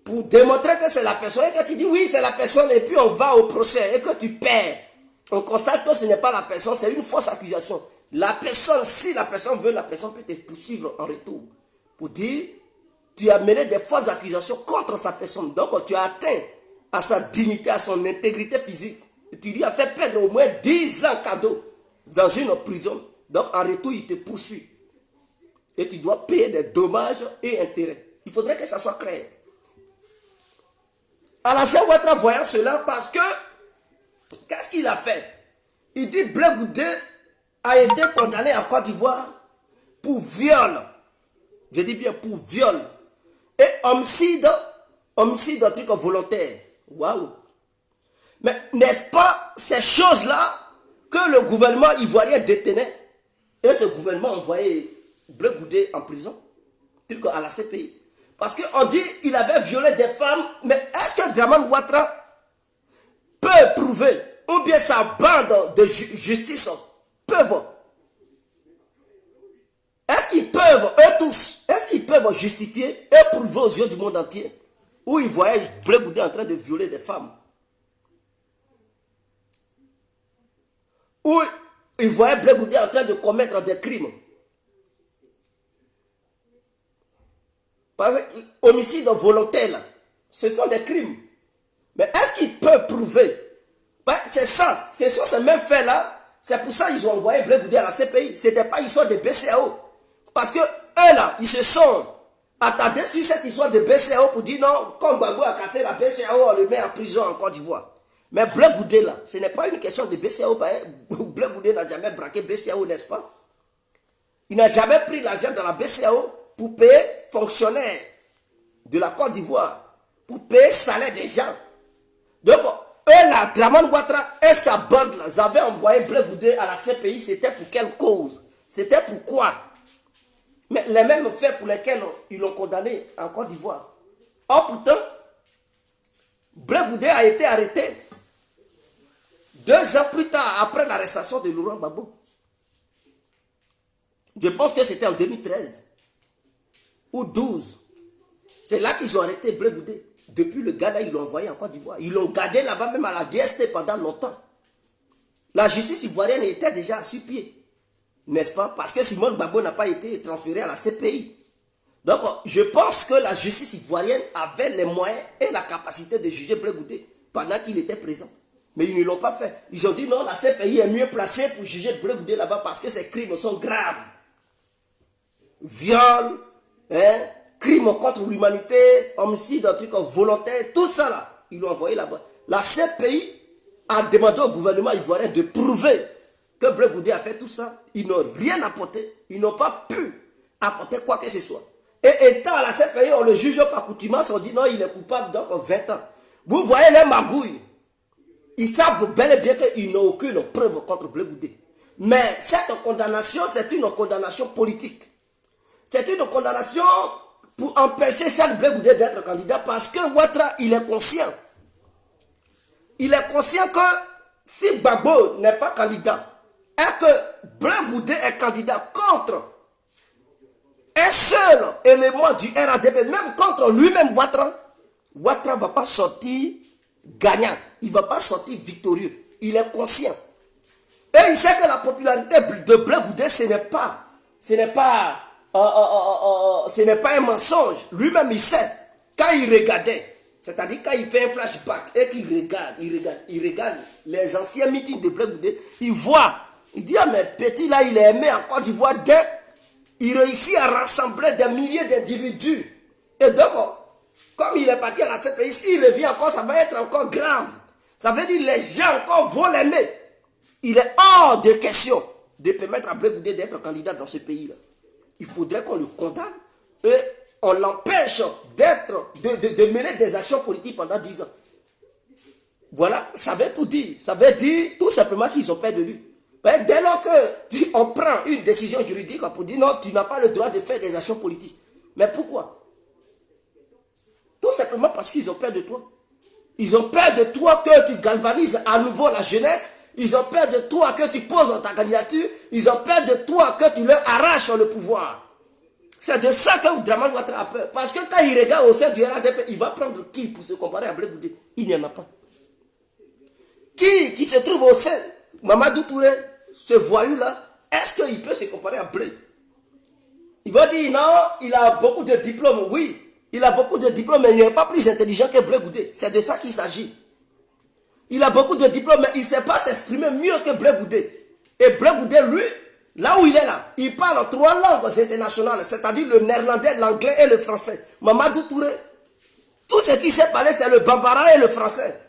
pour démontrer que c'est la personne et que tu dis oui c'est la personne et puis on va au procès et que tu perds, on constate que ce n'est pas la personne, c'est une fausse accusation. La personne, si la personne veut, la personne peut te poursuivre en retour pour dire tu as mené des fausses accusations contre sa personne. Donc tu as atteint à sa dignité, à son intégrité physique. Et tu lui as fait perdre au moins 10 ans cadeau dans une prison. Donc en retour, il te poursuit. Et tu dois payer des dommages et intérêts. Il faudrait que ça soit clair. Alassane Ouattara voyant cela, parce que, qu'est-ce qu'il a fait? Il dit Blé Goudé a été condamné en Côte d'Ivoire pour viol. Je dis bien pour viol. Et homicide truc volontaire. Waouh. Mais n'est-ce pas ces choses-là que le gouvernement ivoirien détenait? Et ce gouvernement envoyait Blé Goudé en prison, tel à la CPI. Parce qu'on dit qu'il avait violé des femmes, mais est-ce que Dramane Ouattara peut prouver, ou bien sa bande de justice peuvent, est-ce qu'ils peuvent, eux tous, est-ce qu'ils peuvent justifier et prouver aux yeux du monde entier où ils voyaient Blé Goudé en train de violer des femmes? Où ils voyaient Blé Goudé en train de commettre des crimes? Parce que homicide volontaire, là, ce sont des crimes. Mais est-ce qu'ils peuvent prouver? C'est ça, ce sont ces mêmes faits-là. C'est pour ça qu'ils ont envoyé Blé Goudé à la CPI. Ce n'était pas histoire de BCAO. Parce que eux là, ils se sont attardés sur cette histoire de BCAO pour dire non, comme Gbagbo a cassé la BCAO, on le met en prison en Côte d'Ivoire. Mais Blé Goudé là, ce n'est pas une question de BCAO. Blé Goudé n'a jamais braqué BCAO, n'est-ce pas? Il n'a jamais pris l'argent dans la BCAO pour payer fonctionnaires de la Côte d'Ivoire, pour payer salaire des gens. Donc, eux là, Dramane Ouattara et sa bande là, ils avaient envoyé Blé Goudé à la CPI, c'était pour quelle cause? C'était pourquoi? Mais les mêmes faits pour lesquels ils l'ont condamné en Côte d'Ivoire. Or pourtant, Blé Goudé a été arrêté 2 ans plus tard, après l'arrestation de Laurent Gbagbo. Je pense que c'était en 2013 ou 12. C'est là qu'ils ont arrêté Blé Goudé. Depuis le Ghana, ils l'ont envoyé en Côte d'Ivoire. Ils l'ont gardé là-bas, même à la DST pendant longtemps. La justice ivoirienne était déjà à sur pied. N'est-ce pas? Parce que Simone Gbagbo n'a pas été transféré à la CPI. Donc, je pense que la justice ivoirienne avait les moyens et la capacité de juger Blé Goudé pendant qu'il était présent. Mais ils ne l'ont pas fait. Ils ont dit non, la CPI est mieux placée pour juger Blé Goudé là-bas parce que ces crimes sont graves. Viol, crimes contre l'humanité, homicide, un truc volontaire, tout ça là, ils l'ont envoyé là-bas. La CPI a demandé au gouvernement ivoirien de prouver que Blé Goudé a fait tout ça. Ils n'ont rien apporté. Ils n'ont pas pu apporter quoi que ce soit. Et étant à la CPI, on le juge par coutumance, on dit non, il est coupable, donc 20 ans. Vous voyez les magouilles. Ils savent bel et bien qu'ils n'ont aucune preuve contre Blé Goudé. Mais cette condamnation, c'est une condamnation politique. C'est une condamnation pour empêcher Charles Blé Goudé d'être candidat parce que Ouattara, il est conscient. Il est conscient que si Gbagbo n'est pas candidat et que Blé Goudé est candidat contre un seul élément du RADP, même contre lui-même Ouattara, Ouattara ne va pas sortir gagnant. Il ne va pas sortir victorieux. Il est conscient. Et il sait que la popularité de Blé Goudé, ce n'est pas un mensonge. Lui-même, il sait. Quand il regardait, c'est-à-dire quand il fait un flashback et qu'il regarde les anciens meetings de Blé Goudé, il voit, il dit, ah mais petit là, il est aimé en Côte d'Ivoire dès il réussit à rassembler des milliers d'individus. Et donc, comme il est parti à la CPI, s'il revient encore, ça va être encore grave. Ça veut dire que les gens encore vont l'aimer. Il est hors de question de permettre à Blé Goudé d'être candidat dans ce pays-là. Il faudrait qu'on le condamne et on l'empêche de mener des actions politiques pendant 10 ans. Voilà, ça veut tout dire. Ça veut dire tout simplement qu'ils ont peur de lui. Mais dès lors qu'on prend une décision juridique pour dire non, tu n'as pas le droit de faire des actions politiques. Mais pourquoi? Tout simplement parce qu'ils ont peur de toi. Ils ont peur de toi que tu galvanises à nouveau la jeunesse. Ils ont peur de toi que tu poses ta candidature. Ils ont peur de toi que tu leur arraches le pouvoir. C'est de ça que Dramane Ouattara a peur. Parce que quand il regarde au sein du RADP, il va prendre qui pour se comparer à Blé Goudé? Il n'y en a pas. Qui se trouve au sein? Mamadou Touré, ce voyou-là, est-ce qu'il peut se comparer à Blé? Il va dire non, il a beaucoup de diplômes, oui. Il a beaucoup de diplômes, mais il n'est pas plus intelligent que Blé Goudé. C'est de ça qu'il s'agit. Il a beaucoup de diplômes, mais il ne sait pas s'exprimer mieux que Blé Goudé. Et Blé Goudé, lui, là où il est là, il parle 3 langues internationales, c'est-à-dire le néerlandais, l'anglais et le français. Mamadou Touré, tout ce qu'il sait parler, c'est le bambara et le français.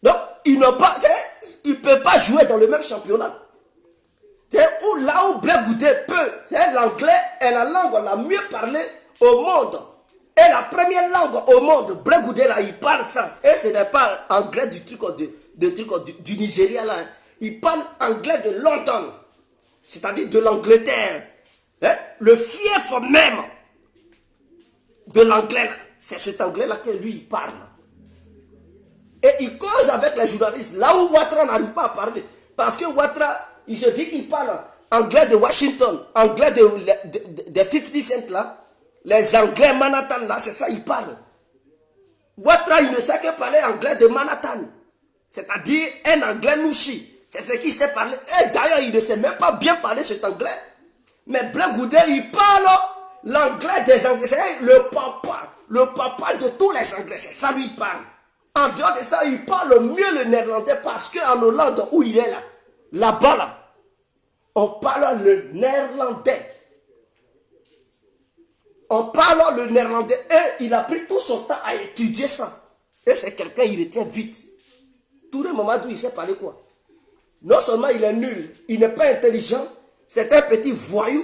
Donc, il ne peut pas jouer dans le même championnat. Là où Blé Goudé peut, l'anglais est la langue la mieux parlée au monde. Et la première langue au monde, Blé Goudé là, il parle ça. Et ce n'est pas anglais du Nigeria là. Il parle anglais de London. C'est-à-dire de l'Angleterre. Hein? Le fief même de l'anglais là. C'est cet anglais là que lui il parle. Et il cause avec les journalistes. Là où Ouattara n'arrive pas à parler. Parce que Ouattara, il se dit qu'il parle anglais de Washington, anglais de 50 Cent là. Les Anglais Manhattan, là, c'est ça, ils parlent. Ouattara, il ne sait que parler anglais de Manhattan. C'est-à-dire un anglais nouchi. C'est ce qu'il sait parler. Et d'ailleurs, il ne sait même pas bien parler cet anglais. Mais Blé Goudé, il parle l'anglais des Anglais. C'est le papa de tous les Anglais. C'est ça, lui, il parle. En dehors de ça, il parle mieux le néerlandais parce qu'en Hollande, où il est là, là-bas, là, on parle le néerlandais. On parle le néerlandais et il a pris tout son temps à étudier ça. Et c'est quelqu'un, il retient vite. Touré Mamadou, il sait parler quoi? Non seulement il est nul, il n'est pas intelligent, c'est un petit voyou.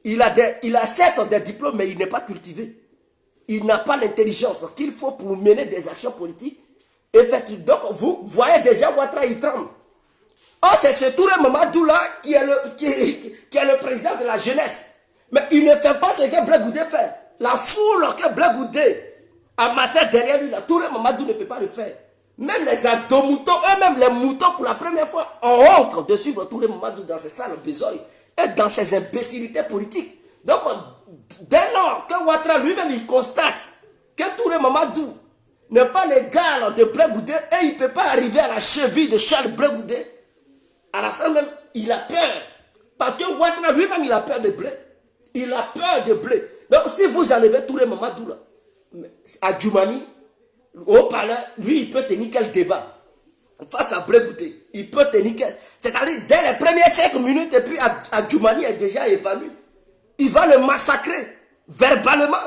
Il a certes des diplômes, mais il n'est pas cultivé. Il n'a pas l'intelligence qu'il faut pour mener des actions politiques. Et faire tout. Donc vous voyez déjà Ouattara, il tremble. Oh, c'est ce Touré Mamadou là qui est le président de la jeunesse. Mais il ne fait pas ce que Blé Goudé fait. La foule que Blé Goudé amassé derrière lui, Touré Mamadou ne peut pas le faire. Même les adomoutons, eux-mêmes les moutons, pour la première fois, ont honte de suivre Touré Mamadou dans ses sales besoins et dans ses imbécilités politiques. Donc, dès lors que Ouattara lui-même, il constate que Touré Mamadou n'est pas l'égal de Blé Goudé et il ne peut pas arriver à la cheville de Charles Blé Goudé, à la fin même, il a peur. Parce que Ouattara lui-même, il a peur de Blé. Il a peur de Blé. Donc, si vous enlevez Touré Mamadou là, à Djoumani, au palais, lui, il peut tenir quel débat face à Blé Goudé. Il peut tenir quel. C'est-à-dire, dès les premières 5 minutes, et puis à Djoumani est déjà évanoui. Il va le massacrer verbalement,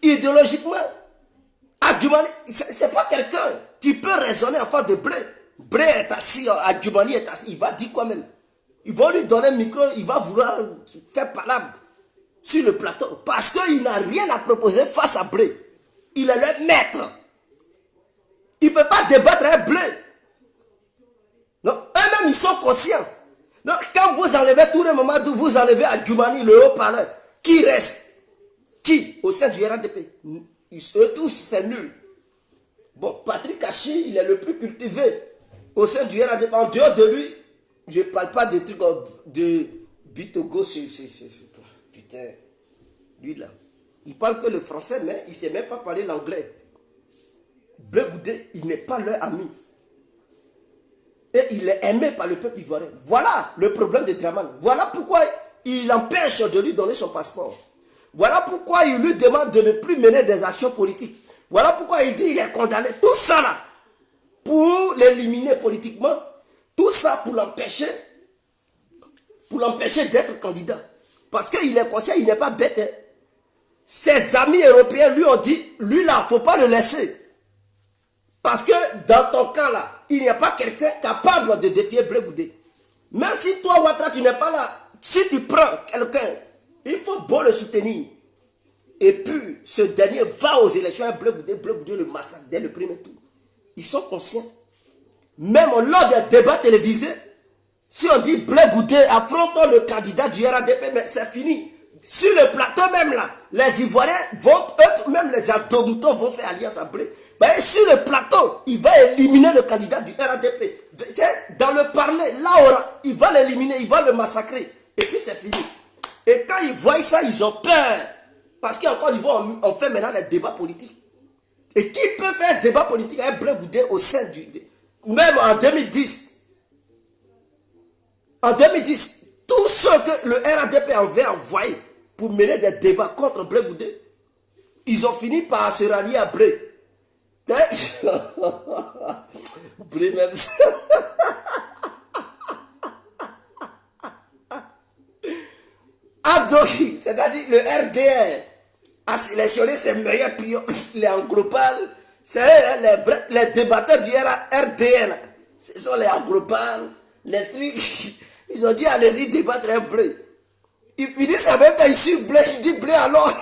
idéologiquement. À Djoumani, ce n'est pas quelqu'un qui peut raisonner en face de Blé. Blé est assis, à Djoumani est assis. Il va dire quoi même? Ils vont lui donner un micro, il va vouloir faire parler sur le plateau. Parce qu'il n'a rien à proposer face à Blé. Il est le maître. Il ne peut pas débattre avec Blé. Donc, eux-mêmes, ils sont conscients. Donc, quand vous enlevez Touré Mamadou, vous enlevez à Djoumani, le haut-parleur, qui reste? Qui? Au sein du RADP. Eux tous, c'est nul. Bon, Patrick Hachi, il est le plus cultivé au sein du RADP. En dehors de lui, je ne parle pas de trucs de Bitogo, putain, lui là. Il parle que le français, mais il ne sait même pas parler l'anglais. Blé Goudé, il n'est pas leur ami. Et il est aimé par le peuple ivoirien. Voilà le problème de Dramane. Voilà pourquoi il empêche de lui donner son passeport. Voilà pourquoi il lui demande de ne plus mener des actions politiques. Voilà pourquoi il dit qu'il est condamné. Tout ça là, pour l'éliminer politiquement, tout ça pour l'empêcher d'être candidat. Parce qu'il est conscient, il n'est pas bête. Hein. Ses amis européens lui ont dit, lui là, il ne faut pas le laisser. Parce que dans ton cas là, il n'y a pas quelqu'un capable de défier Blé Goudé. Même si toi, Ouattara, tu n'es pas là, si tu prends quelqu'un, il faut beau le soutenir. Et puis, ce dernier va aux élections et Blé Goudé le massacre dès le premier tour. Ils sont conscients. Même lors des débats télévisés, si on dit Blé Goudé affronte le candidat du RADP, mais c'est fini. Sur le plateau même là, les Ivoiriens vont, eux-mêmes les Adomoutons vont faire alliance à Blé. Mais sur le plateau, il va éliminer le candidat du RADP. Dans le parler, là, il va l'éliminer, il va le massacrer. Et puis c'est fini. Et quand ils voient ça, ils ont peur. Parce qu'en Côte d'Ivoire, on fait maintenant des débats politiques. Et qui peut faire un débat politique avec Blé Goudé au sein du... Même en 2010. En 2010, tous ceux que le RADP avait envoyé pour mener des débats contre Blé Goudé, ils ont fini par se rallier à Blé. Blé même ça. Adohi, c'est-à-dire le RDR, a sélectionné ses meilleurs pions, les anglopales, c'est les débatteurs du RDR, ce sont les anglopales, les trucs, ils ont dit allez-y débattre un Blé. Ils finissent avec un issu Blé, je dis Blé alors.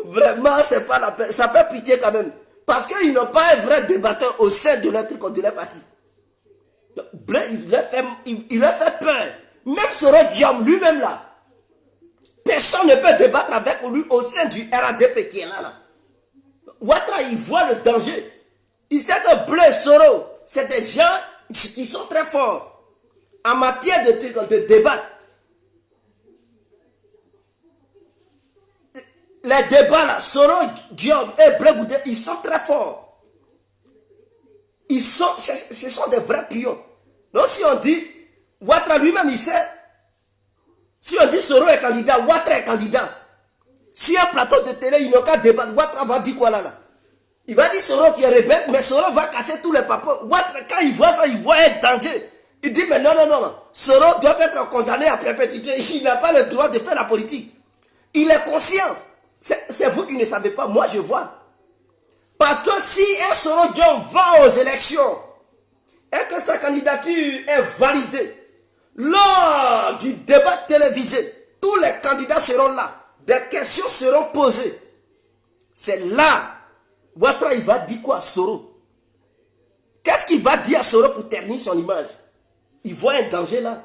Vraiment, c'est pas la peine, ça fait pitié quand même, parce qu'ils n'ont pas un vrai débatteur au sein de leur truc, de leur parti. Blé, il leur fait peur. Même Soro Guillaume lui-même là, personne ne peut débattre avec lui au sein du RADP qui est là. Ouattara, il voit le danger. Il sait que Blé, Soro, c'est des gens qui sont très forts en matière de débat. Les débats là, Soro Guillaume et Blé Goudé, ils sont très forts. Ce sont des vrais pions. Donc si on dit, Ouattara lui-même il sait, si on dit Soro est candidat, Ouattara est candidat. Sur un plateau de télé, il n'a qu'à débattre, Ouattara va dire quoi là? Il va dire Soro tu es rebelle, mais Soro va casser tous les papas. Ouattara, quand il voit ça, il voit un danger. Il dit mais non, Soro doit être condamné à perpétuité. Il n'a pas le droit de faire la politique. Il est conscient. C'est vous qui ne savez pas, moi je vois. Parce que si un Soro Dion va aux élections et que sa candidature est validée, lors du débat télévisé, tous les candidats seront là, des questions seront posées. C'est là, Ouattara il va dire quoi à Soro? Qu'est-ce qu'il va dire à Soro pour ternir son image? Il voit un danger là.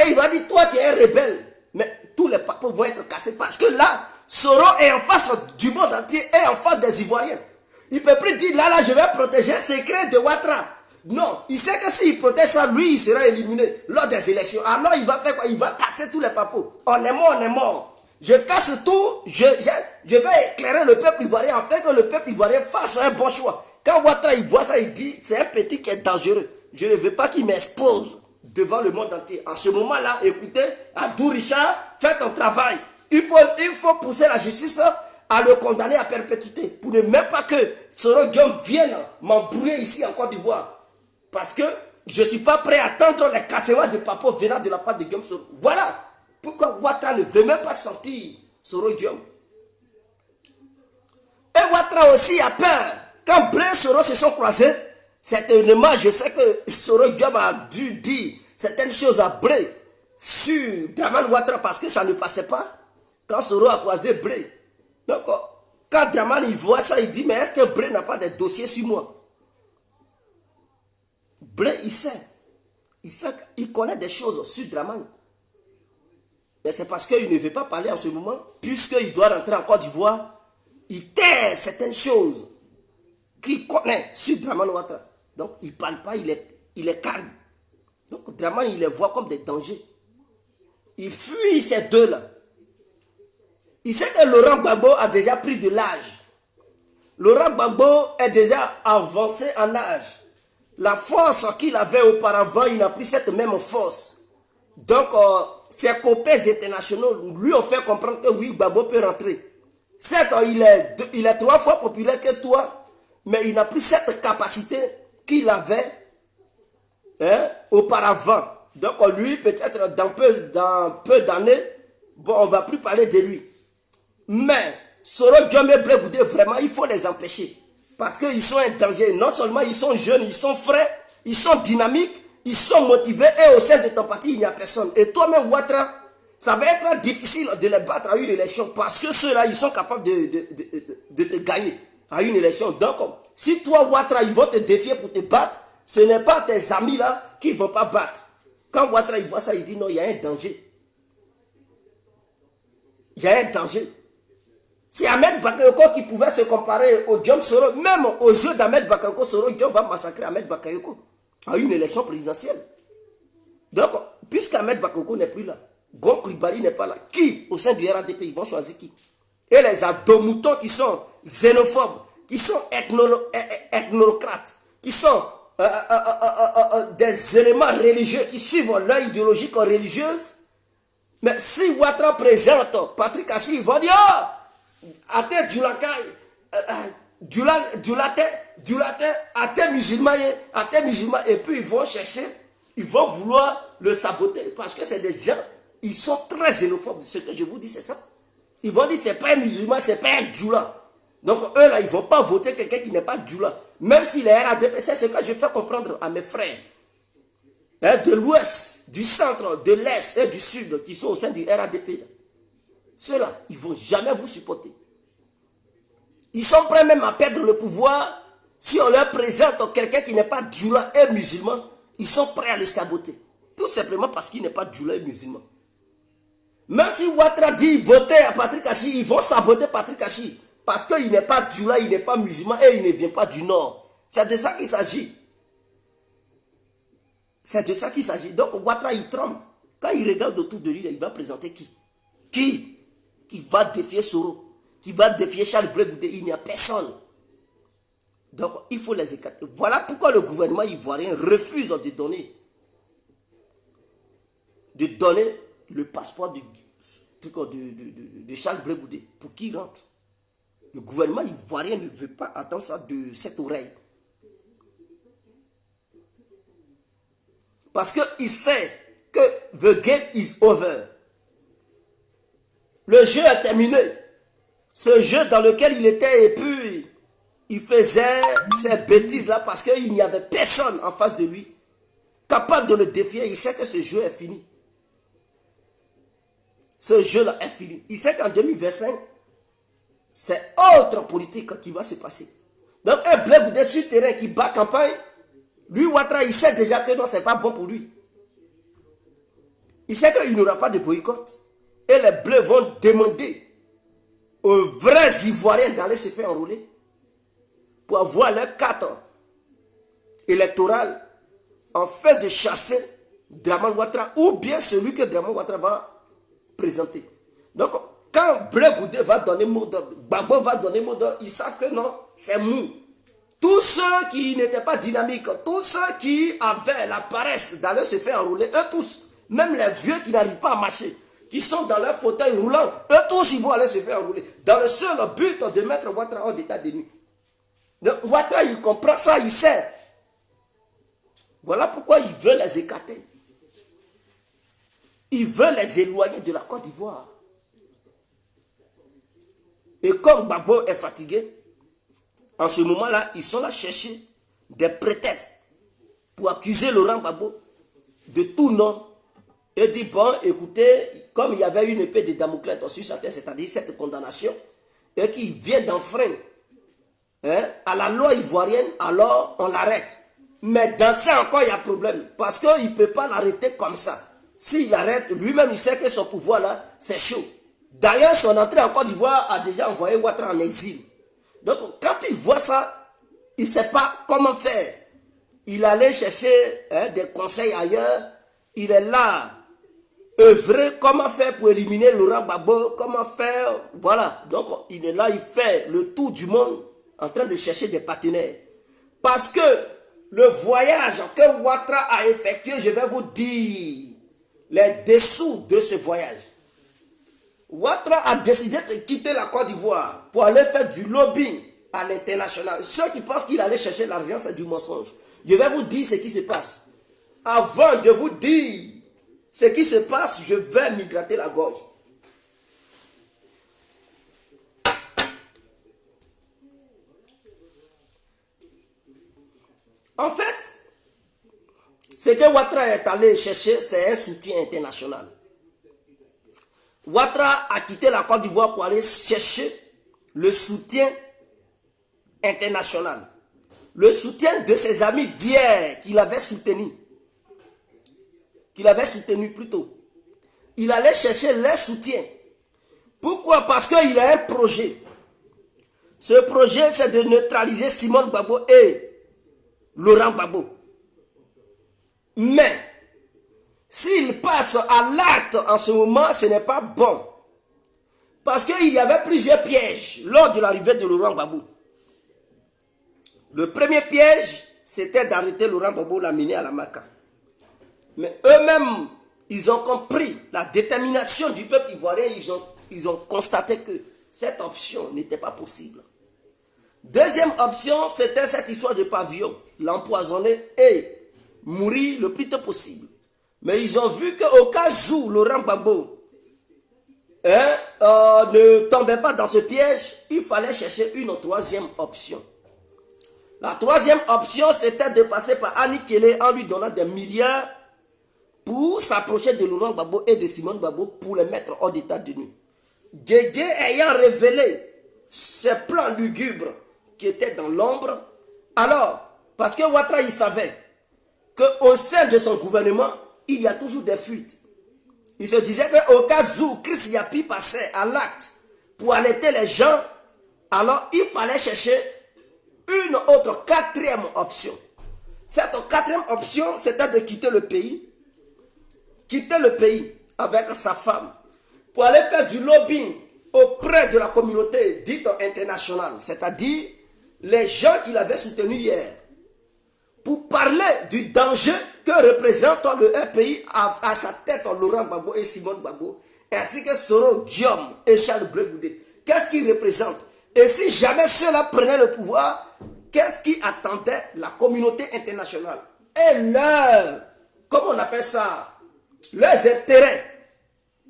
Il va dire, toi tu es un rebelle, mais tous les papas vont être cassés parce que là, Soro est en face du monde entier et en face des Ivoiriens. Il ne peut plus dire, là, je vais protéger le secret de Ouattara. Non, il sait que s'il protège ça, lui, il sera éliminé lors des élections. Alors, il va faire quoi? Il va casser tous les papos. On est mort. Je casse tout, je vais éclairer le peuple ivoirien, afin que le peuple ivoirien fasse un bon choix. Quand Ouattara, il voit ça, il dit, c'est un petit qui est dangereux. Je ne veux pas qu'il m'expose devant le monde entier. En ce moment-là, écoutez, Abdou Richard, fais ton travail. Il faut pousser la justice à le condamner à perpétuité pour ne même pas que Soro Guillaume vienne m'embrouiller ici en Côte d'Ivoire. Parce que je ne suis pas prêt à attendre les cassements de papo venant de la part de Guillaume Soro. Voilà pourquoi Ouattara ne veut même pas sentir Soro Guillaume. Et Ouattara aussi a peur. Quand Blé et Soro se sont croisés, certainement je sais que Soro Guillaume a dû dire certaines choses à Blé sur Dramane Ouattara parce que ça ne passait pas. Quand Soro a croisé Blé. Donc, quand Dramane il voit ça, il dit, mais est-ce que Blé n'a pas de dossier sur moi? Blé, il sait. Il connaît des choses sur Dramane. Mais c'est parce qu'il ne veut pas parler en ce moment, puisqu'il doit rentrer en Côte d'Ivoire. Il tait certaines choses qu'il connaît sur Dramane Ouattara. Donc, il ne parle pas, il est calme. Donc, Dramane, il les voit comme des dangers. Il fuit ces deux-là. Il sait que Laurent Gbagbo a déjà pris de l'âge. Laurent Gbagbo est déjà avancé en âge. La force qu'il avait auparavant, il n'a plus cette même force. Donc, ses copains internationaux lui ont fait comprendre que oui, Gbagbo peut rentrer. Certes, il est 3 fois populaire que toi, mais il n'a plus cette capacité qu'il avait auparavant. Donc, lui, peut-être dans peu d'années, bon, on ne va plus parler de lui. Mais Soro Guillaume et Blé Goudé, vraiment, il faut les empêcher. Parce qu'ils sont un danger. Non seulement ils sont jeunes, ils sont frais, ils sont dynamiques, ils sont motivés. Et au sein de ton parti, il n'y a personne. Et toi-même, Ouattara, ça va être difficile de les battre à une élection. Parce que ceux-là, ils sont capables de te gagner à une élection. Donc, si toi, Ouattara, ils vont te défier pour te battre, ce n'est pas tes amis là qui ne vont pas battre. Quand Ouattara, il voit ça, il dit non, il y a un danger. Il y a un danger. Si Ahmed Bakayoko qui pouvait se comparer au Guillaume Soro, même au jeu d'Ahmed Bakayoko, Soro Guillaume va massacrer Ahmed Bakayoko à une élection présidentielle. Donc, puisqu'Ahmed Bakayoko n'est plus là, Gon Coulibaly n'est pas là, qui au sein du RADP, ils vont choisir qui? Et les adomoutons qui sont xénophobes, qui sont ethnocrates, qui sont des éléments religieux, qui suivent leur idéologie religieuse, Mais si Ouattara présente Patrick Achi, ils vont dire, oh, Ate Djoulaka, Ate musulman, et puis ils vont chercher, ils vont vouloir le saboter, parce que c'est des gens, ils sont très xénophobes. Ce que je vous dis, c'est ça. Ils vont dire, c'est pas un musulman, c'est pas un djoula. Donc eux là, ils ne vont pas voter quelqu'un qui n'est pas djoula. Même s'il est RADP, c'est ce que je fais comprendre à mes frères. De l'ouest, du centre, de l'est et du sud, qui sont au sein du RADP. Ceux-là, ils ne vont jamais vous supporter. Ils sont prêts même à perdre le pouvoir. Si on leur présente quelqu'un qui n'est pas djoula et musulman, ils sont prêts à le saboter. Tout simplement parce qu'il n'est pas djoula et musulman. Même si Ouattara dit voter à Patrick Achi, ils vont saboter Patrick Achi. Parce qu'il n'est pas djoula, il n'est pas musulman et il ne vient pas du nord. C'est de ça qu'il s'agit. C'est de ça qu'il s'agit. Donc Ouattara, il tremble. Quand il regarde autour de lui, il va présenter qui? Qui va défier Soro? Qui va défier Charles Blé Goudé? Il n'y a personne. Donc il faut les écarter. Voilà pourquoi le gouvernement ivoirien refuse de donner le passeport de Charles Blé Goudé pour qu'il rentre. Le gouvernement ivoirien ne veut pas attendre ça de cette oreille. Parce qu'il sait que the game is over. Le jeu est terminé. Ce jeu dans lequel il était, et puis il faisait ces bêtises-là parce qu'il n'y avait personne en face de lui capable de le défier. Il sait que ce jeu est fini. Ce jeu-là est fini. Il sait qu'en 2025, c'est autre politique qui va se passer. Donc un Blé Goudé sur terrain qui bat campagne, lui, Ouattara, il sait déjà que non, ce n'est pas bon pour lui. Il sait qu'il n'aura pas de boycott. Et les Bleus vont demander aux vrais Ivoiriens d'aller se faire enrôler pour avoir leur carte électorale afin de chasser Dramane Ouattara ou bien celui que Dramane Ouattara va présenter. Donc, quand Blé Goudé va donner mot d'ordre, Gbagbo va donner mot d'ordre, ils savent que non, c'est mou. Tous ceux qui n'étaient pas dynamiques, tous ceux qui avaient la paresse d'aller se faire enrôler, eux tous, même les vieux qui n'arrivent pas à marcher, qui sont dans leur fauteuil roulant, eux tous ils vont aller se faire enrôler. Dans le seul but de mettre Ouattara hors d'état de nuit. Donc Ouattara, il comprend ça, il sait. Voilà pourquoi il veut les écarter. Il veut les éloigner de la Côte d'Ivoire. Et comme Gbagbo est fatigué, en ce moment-là, ils sont là chercher des prétextes pour accuser Laurent Gbagbo de tout nom et dire, bon, écoutez, comme il y avait une épée de Damoclès sur sa tête, c'est-à-dire cette condamnation, et qu'il vient d'enfreindre à la loi ivoirienne, alors on l'arrête. Mais dans ça encore, il y a problème, parce qu'il ne peut pas l'arrêter comme ça. S'il l'arrête, lui-même, il sait que son pouvoir là, c'est chaud. D'ailleurs, son entrée en Côte d'Ivoire a déjà envoyé Ouattara en exil. Donc, quand il voit ça, il ne sait pas comment faire. Il allait chercher des conseils ailleurs. Il est là, œuvrer comment faire pour éliminer Laurent Gbagbo, comment faire, voilà. Donc, il est là, il fait le tour du monde en train de chercher des partenaires. Parce que le voyage que Ouattara a effectué, je vais vous dire les dessous de ce voyage. Ouattara a décidé de quitter la Côte d'Ivoire pour aller faire du lobbying à l'international. Ceux qui pensent qu'il allait chercher l'argent, c'est du mensonge. Je vais vous dire ce qui se passe. Avant de vous dire ce qui se passe, je vais m'hydrater la gorge. En fait, ce que Ouattara est allé chercher, c'est un soutien international. Ouattara a quitté la Côte d'Ivoire pour aller chercher le soutien international. Le soutien de ses amis d'hier qu'il avait soutenu. Plutôt. Il allait chercher leur soutien. Pourquoi? Parce qu'il a un projet. Ce projet, c'est de neutraliser Simone Gbagbo et Laurent Gbagbo. Mais, s'il passe à l'acte en ce moment, ce n'est pas bon. Parce qu'il y avait plusieurs pièges lors de l'arrivée de Laurent Gbagbo. Le premier piège, c'était d'arrêter Laurent Gbagbo, l'amener à la Maka. Mais eux-mêmes, ils ont compris la détermination du peuple ivoirien, ils ont constaté que cette option n'était pas possible. Deuxième option, c'était cette histoire de pavillon, l'empoisonner et mourir le plus tôt possible. Mais ils ont vu qu'au cas où Laurent Gbagbo ne tombait pas dans ce piège, il fallait chercher une troisième option. La troisième option, c'était de passer par Annie Kelly en lui donnant des milliards pour s'approcher de Laurent Gbagbo et de Simone Gbagbo pour les mettre hors d'état de nuit. Guégué ayant révélé ses plans lugubres qui étaient dans l'ombre, alors, parce que Ouattara, il savait qu'au sein de son gouvernement, il y a toujours des fuites. Il se disait qu'au cas où Chris Yapi passait à l'acte pour arrêter les gens, alors il fallait chercher une autre quatrième option. Cette quatrième option, c'était de quitter le pays avec sa femme pour aller faire du lobbying auprès de la communauté dite internationale, c'est-à-dire les gens qu'il avait soutenus hier, pour parler du danger que représente le pays à sa tête Laurent Gbagbo et Simone Gbagbo, ainsi que Soro Guillaume et Charles Blé Goudé. Qu'est-ce qu'ils représentent? Et si jamais ceux-là prenaient le pouvoir, qu'est-ce qui attendait la communauté internationale? Et comment on appelle ça? Leurs intérêts.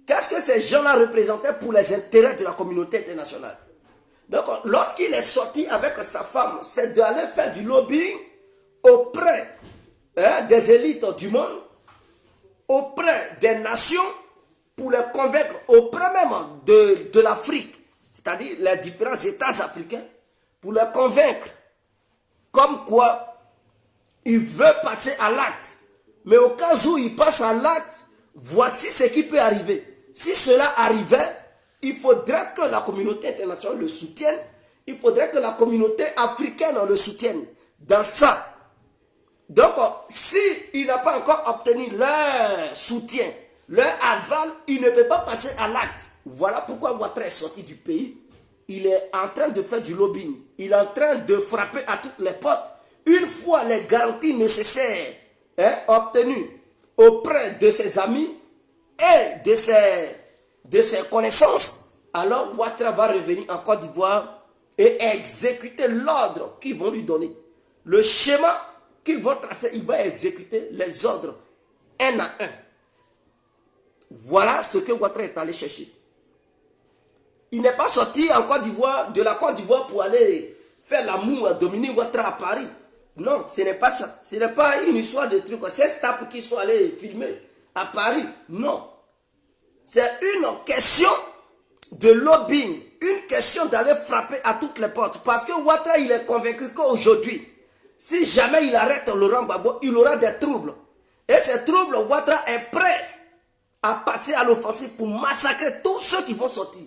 Qu'est-ce que ces gens-là représentaient pour les intérêts de la communauté internationale? Donc, lorsqu'il est sorti avec sa femme, c'est d'aller faire du lobbying auprès des élites du monde, auprès des nations, pour les convaincre auprès même de l'Afrique, c'est-à-dire les différents États africains, pour les convaincre comme quoi il veut passer à l'acte. Mais au cas où il passe à l'acte, voici ce qui peut arriver. Si cela arrivait, il faudrait que la communauté internationale le soutienne, il faudrait que la communauté africaine le soutienne dans ça. Donc, s'il n'a pas encore obtenu leur soutien, leur aval, il ne peut pas passer à l'acte. Voilà pourquoi Ouattara est sorti du pays. Il est en train de faire du lobbying. Il est en train de frapper à toutes les portes. Une fois les garanties nécessaires obtenues auprès de ses amis et de ses connaissances, alors Ouattara va revenir en Côte d'Ivoire et exécuter l'ordre qu'ils vont lui donner. Le schéma qu'ils vont tracer, il va exécuter les ordres un à un. Voilà ce que Ouattara est allé chercher. Il n'est pas sorti en Côte d'Ivoire, de la Côte d'Ivoire pour aller faire l'amour à Dominique Ouattara à Paris. Non, ce n'est pas ça. Ce n'est pas une histoire de truc. C'est staples qui sont allés filmer à Paris. Non. C'est une question de lobbying. Une question d'aller frapper à toutes les portes. Parce que Ouattara, il est convaincu qu'aujourd'hui, si jamais il arrête Laurent Gbagbo, il aura des troubles. Et ces troubles, Ouattara est prêt à passer à l'offensive pour massacrer tous ceux qui vont sortir.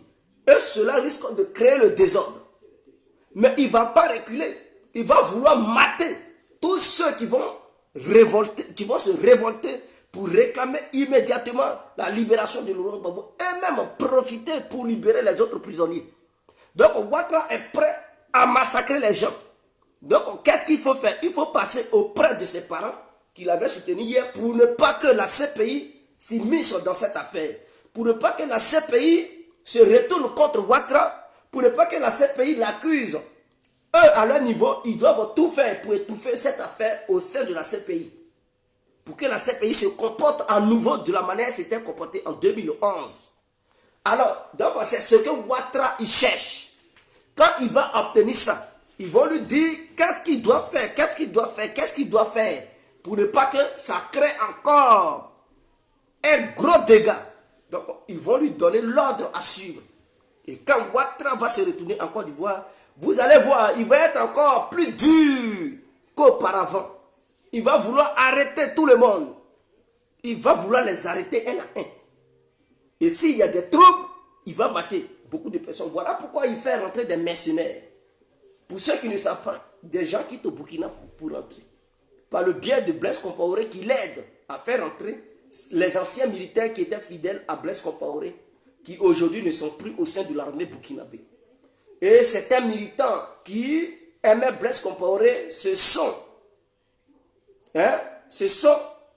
Et cela risque de créer le désordre. Mais il ne va pas reculer. Il va vouloir mater tous ceux qui vont se révolter pour réclamer immédiatement la libération de Laurent Gbagbo et même profiter pour libérer les autres prisonniers. Donc Ouattara est prêt à massacrer les gens. Donc qu'est-ce qu'il faut faire? Il faut passer auprès de ses parents qu'il avait soutenus hier pour ne pas que la CPI s'immisce dans cette affaire. Pour ne pas que la CPI se retourne contre Ouattara, pour ne pas que la CPI l'accuse. Eux, à leur niveau, ils doivent tout faire pour étouffer cette affaire au sein de la CPI. Pour que la CPI se comporte à nouveau de la manière qu'elle s'était comportée en 2011. Alors, donc c'est ce que Ouattara il cherche. Quand il va obtenir ça, ils vont lui dire qu'est-ce qu'il doit faire, qu'est-ce qu'il doit faire, qu'est-ce qu'il doit faire, pour ne pas que ça crée encore un gros dégât. Donc, ils vont lui donner l'ordre à suivre. Et quand Ouattara va se retourner en Côte d'Ivoire, vous allez voir, il va être encore plus dur qu'auparavant. Il va vouloir arrêter tout le monde. Il va vouloir les arrêter un à un. Et s'il y a des troubles, il va mater beaucoup de personnes. Voilà pourquoi il fait rentrer des mercenaires. Pour ceux qui ne savent pas, des gens quittent au Burkina pour rentrer. Par le biais de Blaise Compaoré qui l'aide à faire rentrer les anciens militaires qui étaient fidèles à Blaise Compaoré, qui aujourd'hui ne sont plus au sein de l'armée burkinabé. Et certains militants qui aimaient Blaise Compaoré se sont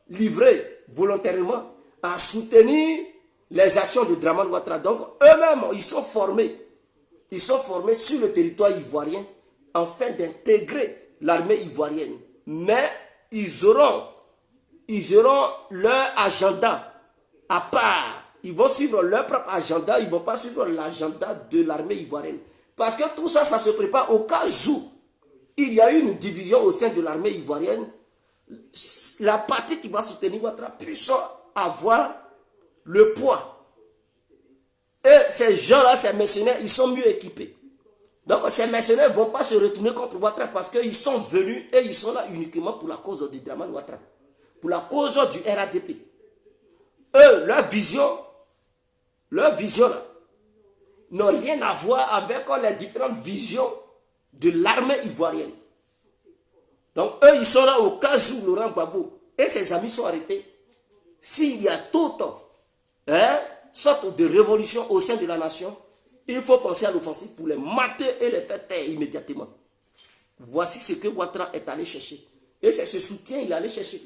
livrés volontairement à soutenir les actions de Draman Ouattara. Donc eux-mêmes, ils sont formés sur le territoire ivoirien afin d'intégrer l'armée ivoirienne. Mais ils auront leur agenda à part. Ils vont suivre leur propre agenda, ils ne vont pas suivre l'agenda de l'armée ivoirienne. Parce que tout ça, ça se prépare au cas où il y a une division au sein de l'armée ivoirienne. La partie qui va soutenir Ouattara puisse avoir le poids. Et ces gens-là, ces mercenaires, ils sont mieux équipés. Donc ces mercenaires ne vont pas se retourner contre Ouattara parce qu'ils sont venus et ils sont là uniquement pour la cause de Draman Ouattara. Pour la cause du RADP. Eux, leur vision là, n'ont rien à voir avec les différentes visions de l'armée ivoirienne. Donc eux, ils sont là au cas où Laurent Gbagbo et ses amis sont arrêtés. S'il y a toute sorte de révolution au sein de la nation, il faut penser à l'offensive pour les mater et les faire taire immédiatement. Voici ce que Ouattara est allé chercher. Et c'est ce soutien qu'il est allé chercher.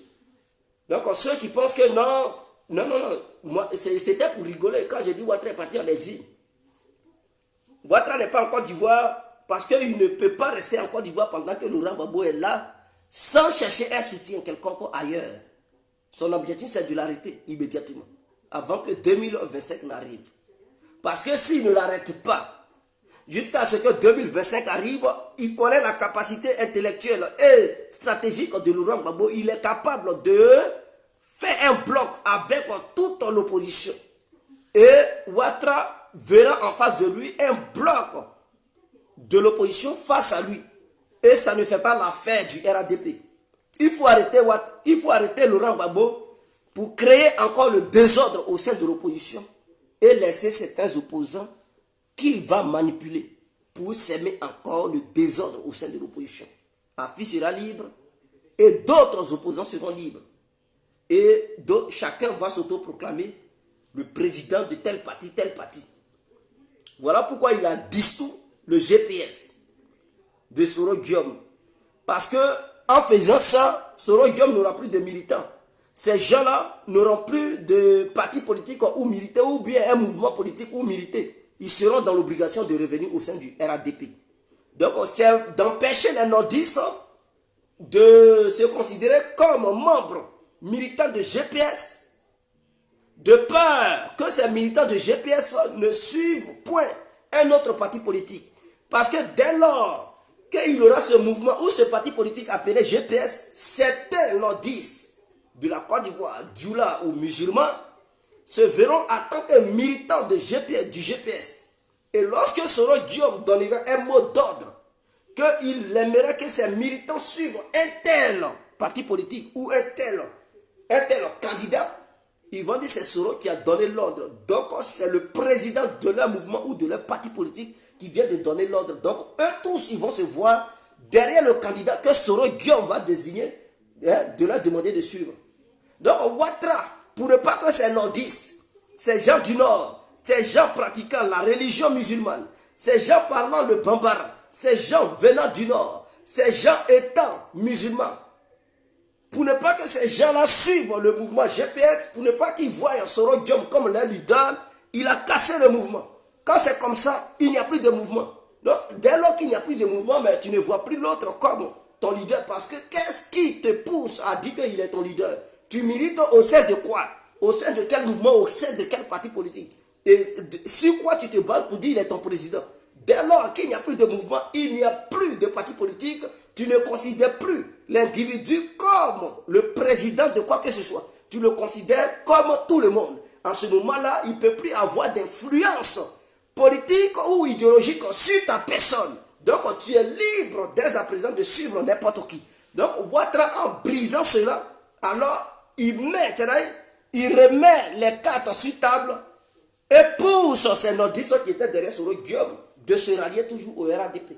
Donc ceux qui pensent que non, c'était pour rigoler quand j'ai dit Ouattara est parti en exil. Ouattara n'est pas en Côte d'Ivoire parce qu'il ne peut pas rester en Côte d'Ivoire pendant que Laurent Gbagbo est là sans chercher un soutien quelconque ailleurs. Son objectif, c'est de l'arrêter immédiatement avant que 2025 n'arrive. Parce que s'il ne l'arrête pas, jusqu'à ce que 2025 arrive, il connaît la capacité intellectuelle et stratégique de Laurent Gbagbo. Il est capable de faire un bloc avec toute l'opposition. Et Ouattara verra en face de lui un bloc de l'opposition face à lui. Et ça ne fait pas l'affaire du RADP. Il faut arrêter Laurent Gbagbo pour créer encore le désordre au sein de l'opposition et laisser certains opposants qu'il va manipuler pour s'aimer encore le désordre au sein de l'opposition. Afi sera libre et d'autres opposants seront libres. Et chacun va s'autoproclamer le président de tel parti, tel parti. Voilà pourquoi il a dissous le GPS de Soro Guillaume. Parce que en faisant ça, Soro Guillaume n'aura plus de militants. Ces gens-là n'auront plus de parti politique ou militer, ou bien un mouvement politique ou militer. Ils seront dans l'obligation de revenir au sein du RADP. Donc c'est d'empêcher les nordistes de se considérer comme membres militants de GPS, de peur que ces militants de GPS ne suivent point un autre parti politique. Parce que dès lors qu'il aura ce mouvement ou ce parti politique appelé GPS, certains nordistes de la Côte d'Ivoire, Dioula ou musulmans, se verront en tant que militants de GPS, du GPS. Et lorsque Soro Guillaume donnera un mot d'ordre, qu'il aimerait que ces militants suivent un tel parti politique ou un tel candidat, ils vont dire c'est Soro qui a donné l'ordre. Donc c'est le président de leur mouvement ou de leur parti politique qui vient de donner l'ordre. Donc eux tous, ils vont se voir derrière le candidat que Soro Guillaume va désigner, de leur demander de suivre. Donc Ouattara, pour ne pas que ces nordistes, ces gens du Nord, ces gens pratiquant la religion musulmane, ces gens parlant le bambara, ces gens venant du Nord, ces gens étant musulmans, pour ne pas que ces gens-là suivent le mouvement GPS, pour ne pas qu'ils voient Soro Guillaume comme leur leader, il a cassé le mouvement. Quand c'est comme ça, il n'y a plus de mouvement. Donc, dès lors qu'il n'y a plus de mouvement, mais tu ne vois plus l'autre comme ton leader. Parce que qu'est-ce qui te pousse à dire qu'il est ton leader? Tu milites au sein de quoi? Au sein de quel mouvement? Au sein de quel parti politique? Et sur quoi tu te bats pour dire qu'il est ton président? Dès lors qu'il n'y a plus de mouvement, il n'y a plus de parti politique, tu ne considères plus l'individu comme le président de quoi que ce soit. Tu le considères comme tout le monde. En ce moment-là, il ne peut plus avoir d'influence politique ou idéologique sur ta personne. Donc, tu es libre dès à présent de suivre n'importe qui. Donc, Ouattara, en brisant cela, alors, il remet les cartes sur table et pousse ces nordistes qui étaient derrière Soro Guillaume de se rallier toujours au RADP.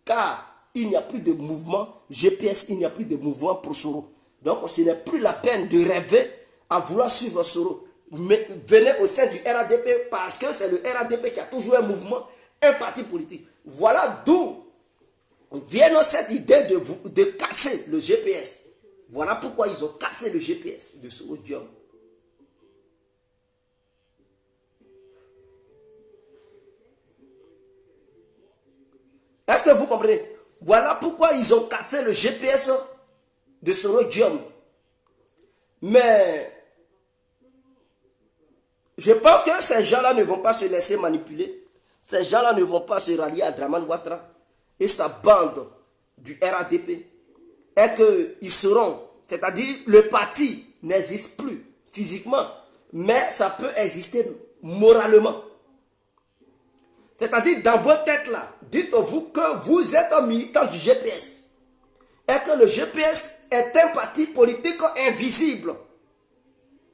Car il n'y a plus de mouvement GPS, il n'y a plus de mouvement pour Soro. Donc, ce n'est plus la peine de rêver à vouloir suivre Soro. Mais venez au sein du RADP parce que c'est le RADP qui a toujours un mouvement, un parti politique. Voilà d'où vient cette idée de casser le GPS. Voilà pourquoi ils ont cassé le GPS de Soro Guillaume. Est-ce que vous comprenez? Voilà pourquoi ils ont cassé le GPS de Soro Guillaume. Mais je pense que ces gens-là ne vont pas se laisser manipuler. Ces gens-là ne vont pas se rallier à Draman Ouattara et sa bande du RADP. Et qu'ils seront, c'est-à-dire le parti n'existe plus physiquement, mais ça peut exister moralement. C'est-à-dire dans vos têtes là, dites-vous que vous êtes un militant du GPS. Et que le GPS est un parti politique invisible.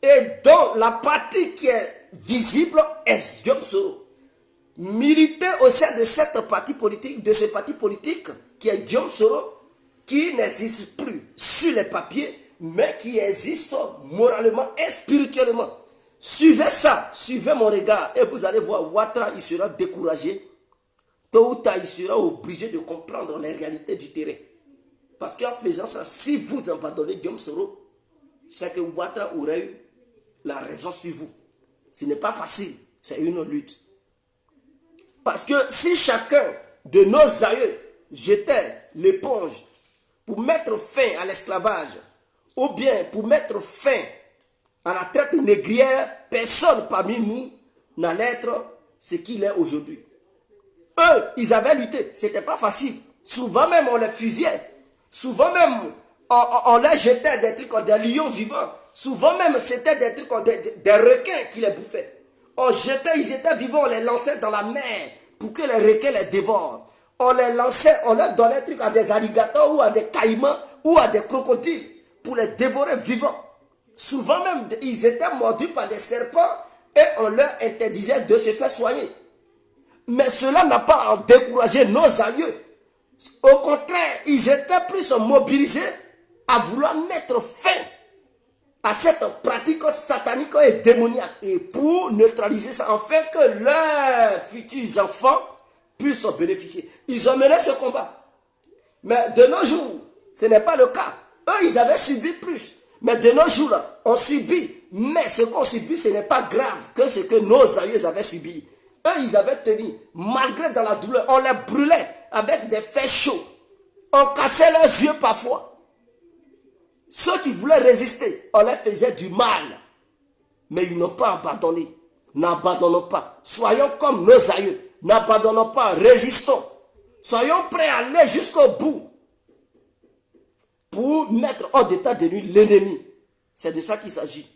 Et dont la partie qui est visible est Guillaume Soro. Militer au sein de cette partie politique, de ce parti politique qui est Guillaume Soro, qui n'existe plus sur les papiers, mais qui existe moralement et spirituellement. Suivez ça, suivez mon regard et vous allez voir, Ouattara, il sera découragé. Tôt ou tard, il sera obligé de comprendre les réalités du terrain. Parce qu'en faisant ça, si vous abandonnez Guillaume Soro, c'est que Ouattara aurait eu la raison sur vous. Ce n'est pas facile, c'est une lutte. Parce que si chacun de nos aïeux jetait l'éponge pour mettre fin à l'esclavage, ou bien pour mettre fin à la traite négrière, personne parmi nous n'allait être ce qu'il est aujourd'hui. Eux, ils avaient lutté, ce n'était pas facile. Souvent même, on les fusillait. Souvent même, on les jetait des trucs comme des lions vivants. Souvent même, c'était des trucs comme des requins qui les bouffaient. On jetait, ils étaient vivants, on les lançait dans la mer pour que les requins les dévorent. On les lançait, on leur donnait des trucs à des alligators ou à des caïmans ou à des crocodiles pour les dévorer vivants. Souvent même, ils étaient mordus par des serpents et on leur interdisait de se faire soigner. Mais cela n'a pas découragé nos aïeux. Au contraire, ils étaient plus mobilisés à vouloir mettre fin à cette pratique satanique et démoniaque et pour neutraliser ça, afin que leurs futurs enfants puissent en bénéficier. Ils ont mené ce combat. Mais de nos jours, ce n'est pas le cas. Eux, ils avaient subi plus. Mais de nos jours, on subit. Mais ce qu'on subit, ce n'est pas grave que ce que nos aïeux avaient subi. Eux, ils avaient tenu, malgré dans la douleur, on les brûlait avec des fers chauds. On cassait leurs yeux parfois. Ceux qui voulaient résister, on leur faisait du mal. Mais ils n'ont pas abandonné. N'abandonnons pas. Soyons comme nos aïeux. N'abandonnons pas. Résistons. Soyons prêts à aller jusqu'au bout pour mettre hors d'état de nuire l'ennemi. C'est de ça qu'il s'agit.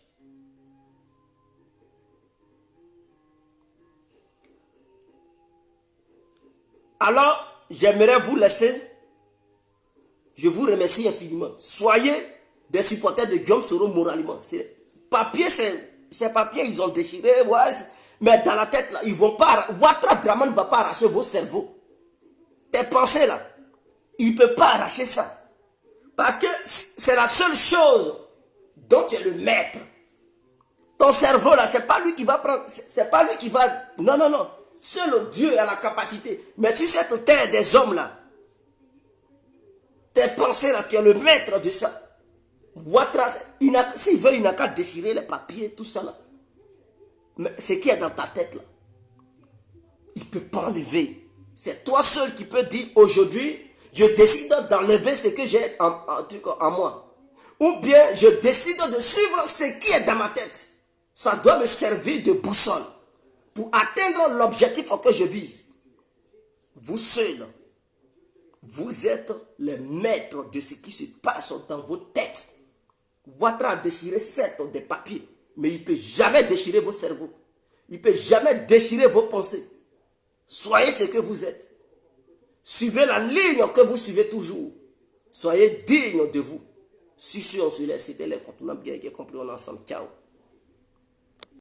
Alors, j'aimerais vous laisser. Je vous remercie infiniment. Soyez des supporters de Guillaume Soro moralement. Ces papiers, ils ont déchiré. Ouais, mais dans la tête, là, ils vont pas. Ouattara Draman ne va pas arracher vos cerveaux. Tes pensées, là. Il ne peut pas arracher ça. Parce que c'est la seule chose dont tu es le maître. Ton cerveau, là, c'est pas lui qui va prendre. C'est pas lui qui va. Non, non, non. Seul Dieu a la capacité. Mais sur cette terre des hommes, là, tes pensées, là, tu es le maître de ça. Ouattara, s'il veut, il n'a qu'à déchirer les papiers, tout ça, là. Mais ce qui est dans ta tête, là, il ne peut pas enlever. C'est toi seul qui peux dire aujourd'hui, je décide d'enlever ce que j'ai en moi. Ou bien, je décide de suivre ce qui est dans ma tête. Ça doit me servir de boussole pour atteindre l'objectif que je vise. Vous seul, vous êtes les maîtres de ce qui se passe dans vos têtes. Ouattara a déchiré certes des papiers, mais il ne peut jamais déchirer vos cerveaux. Il ne peut jamais déchirer vos pensées. Soyez ce que vous êtes. Suivez la ligne que vous suivez toujours. Soyez digne de vous. Si on se laisse, c'était les contournements bien qui compris ensemble. Ciao.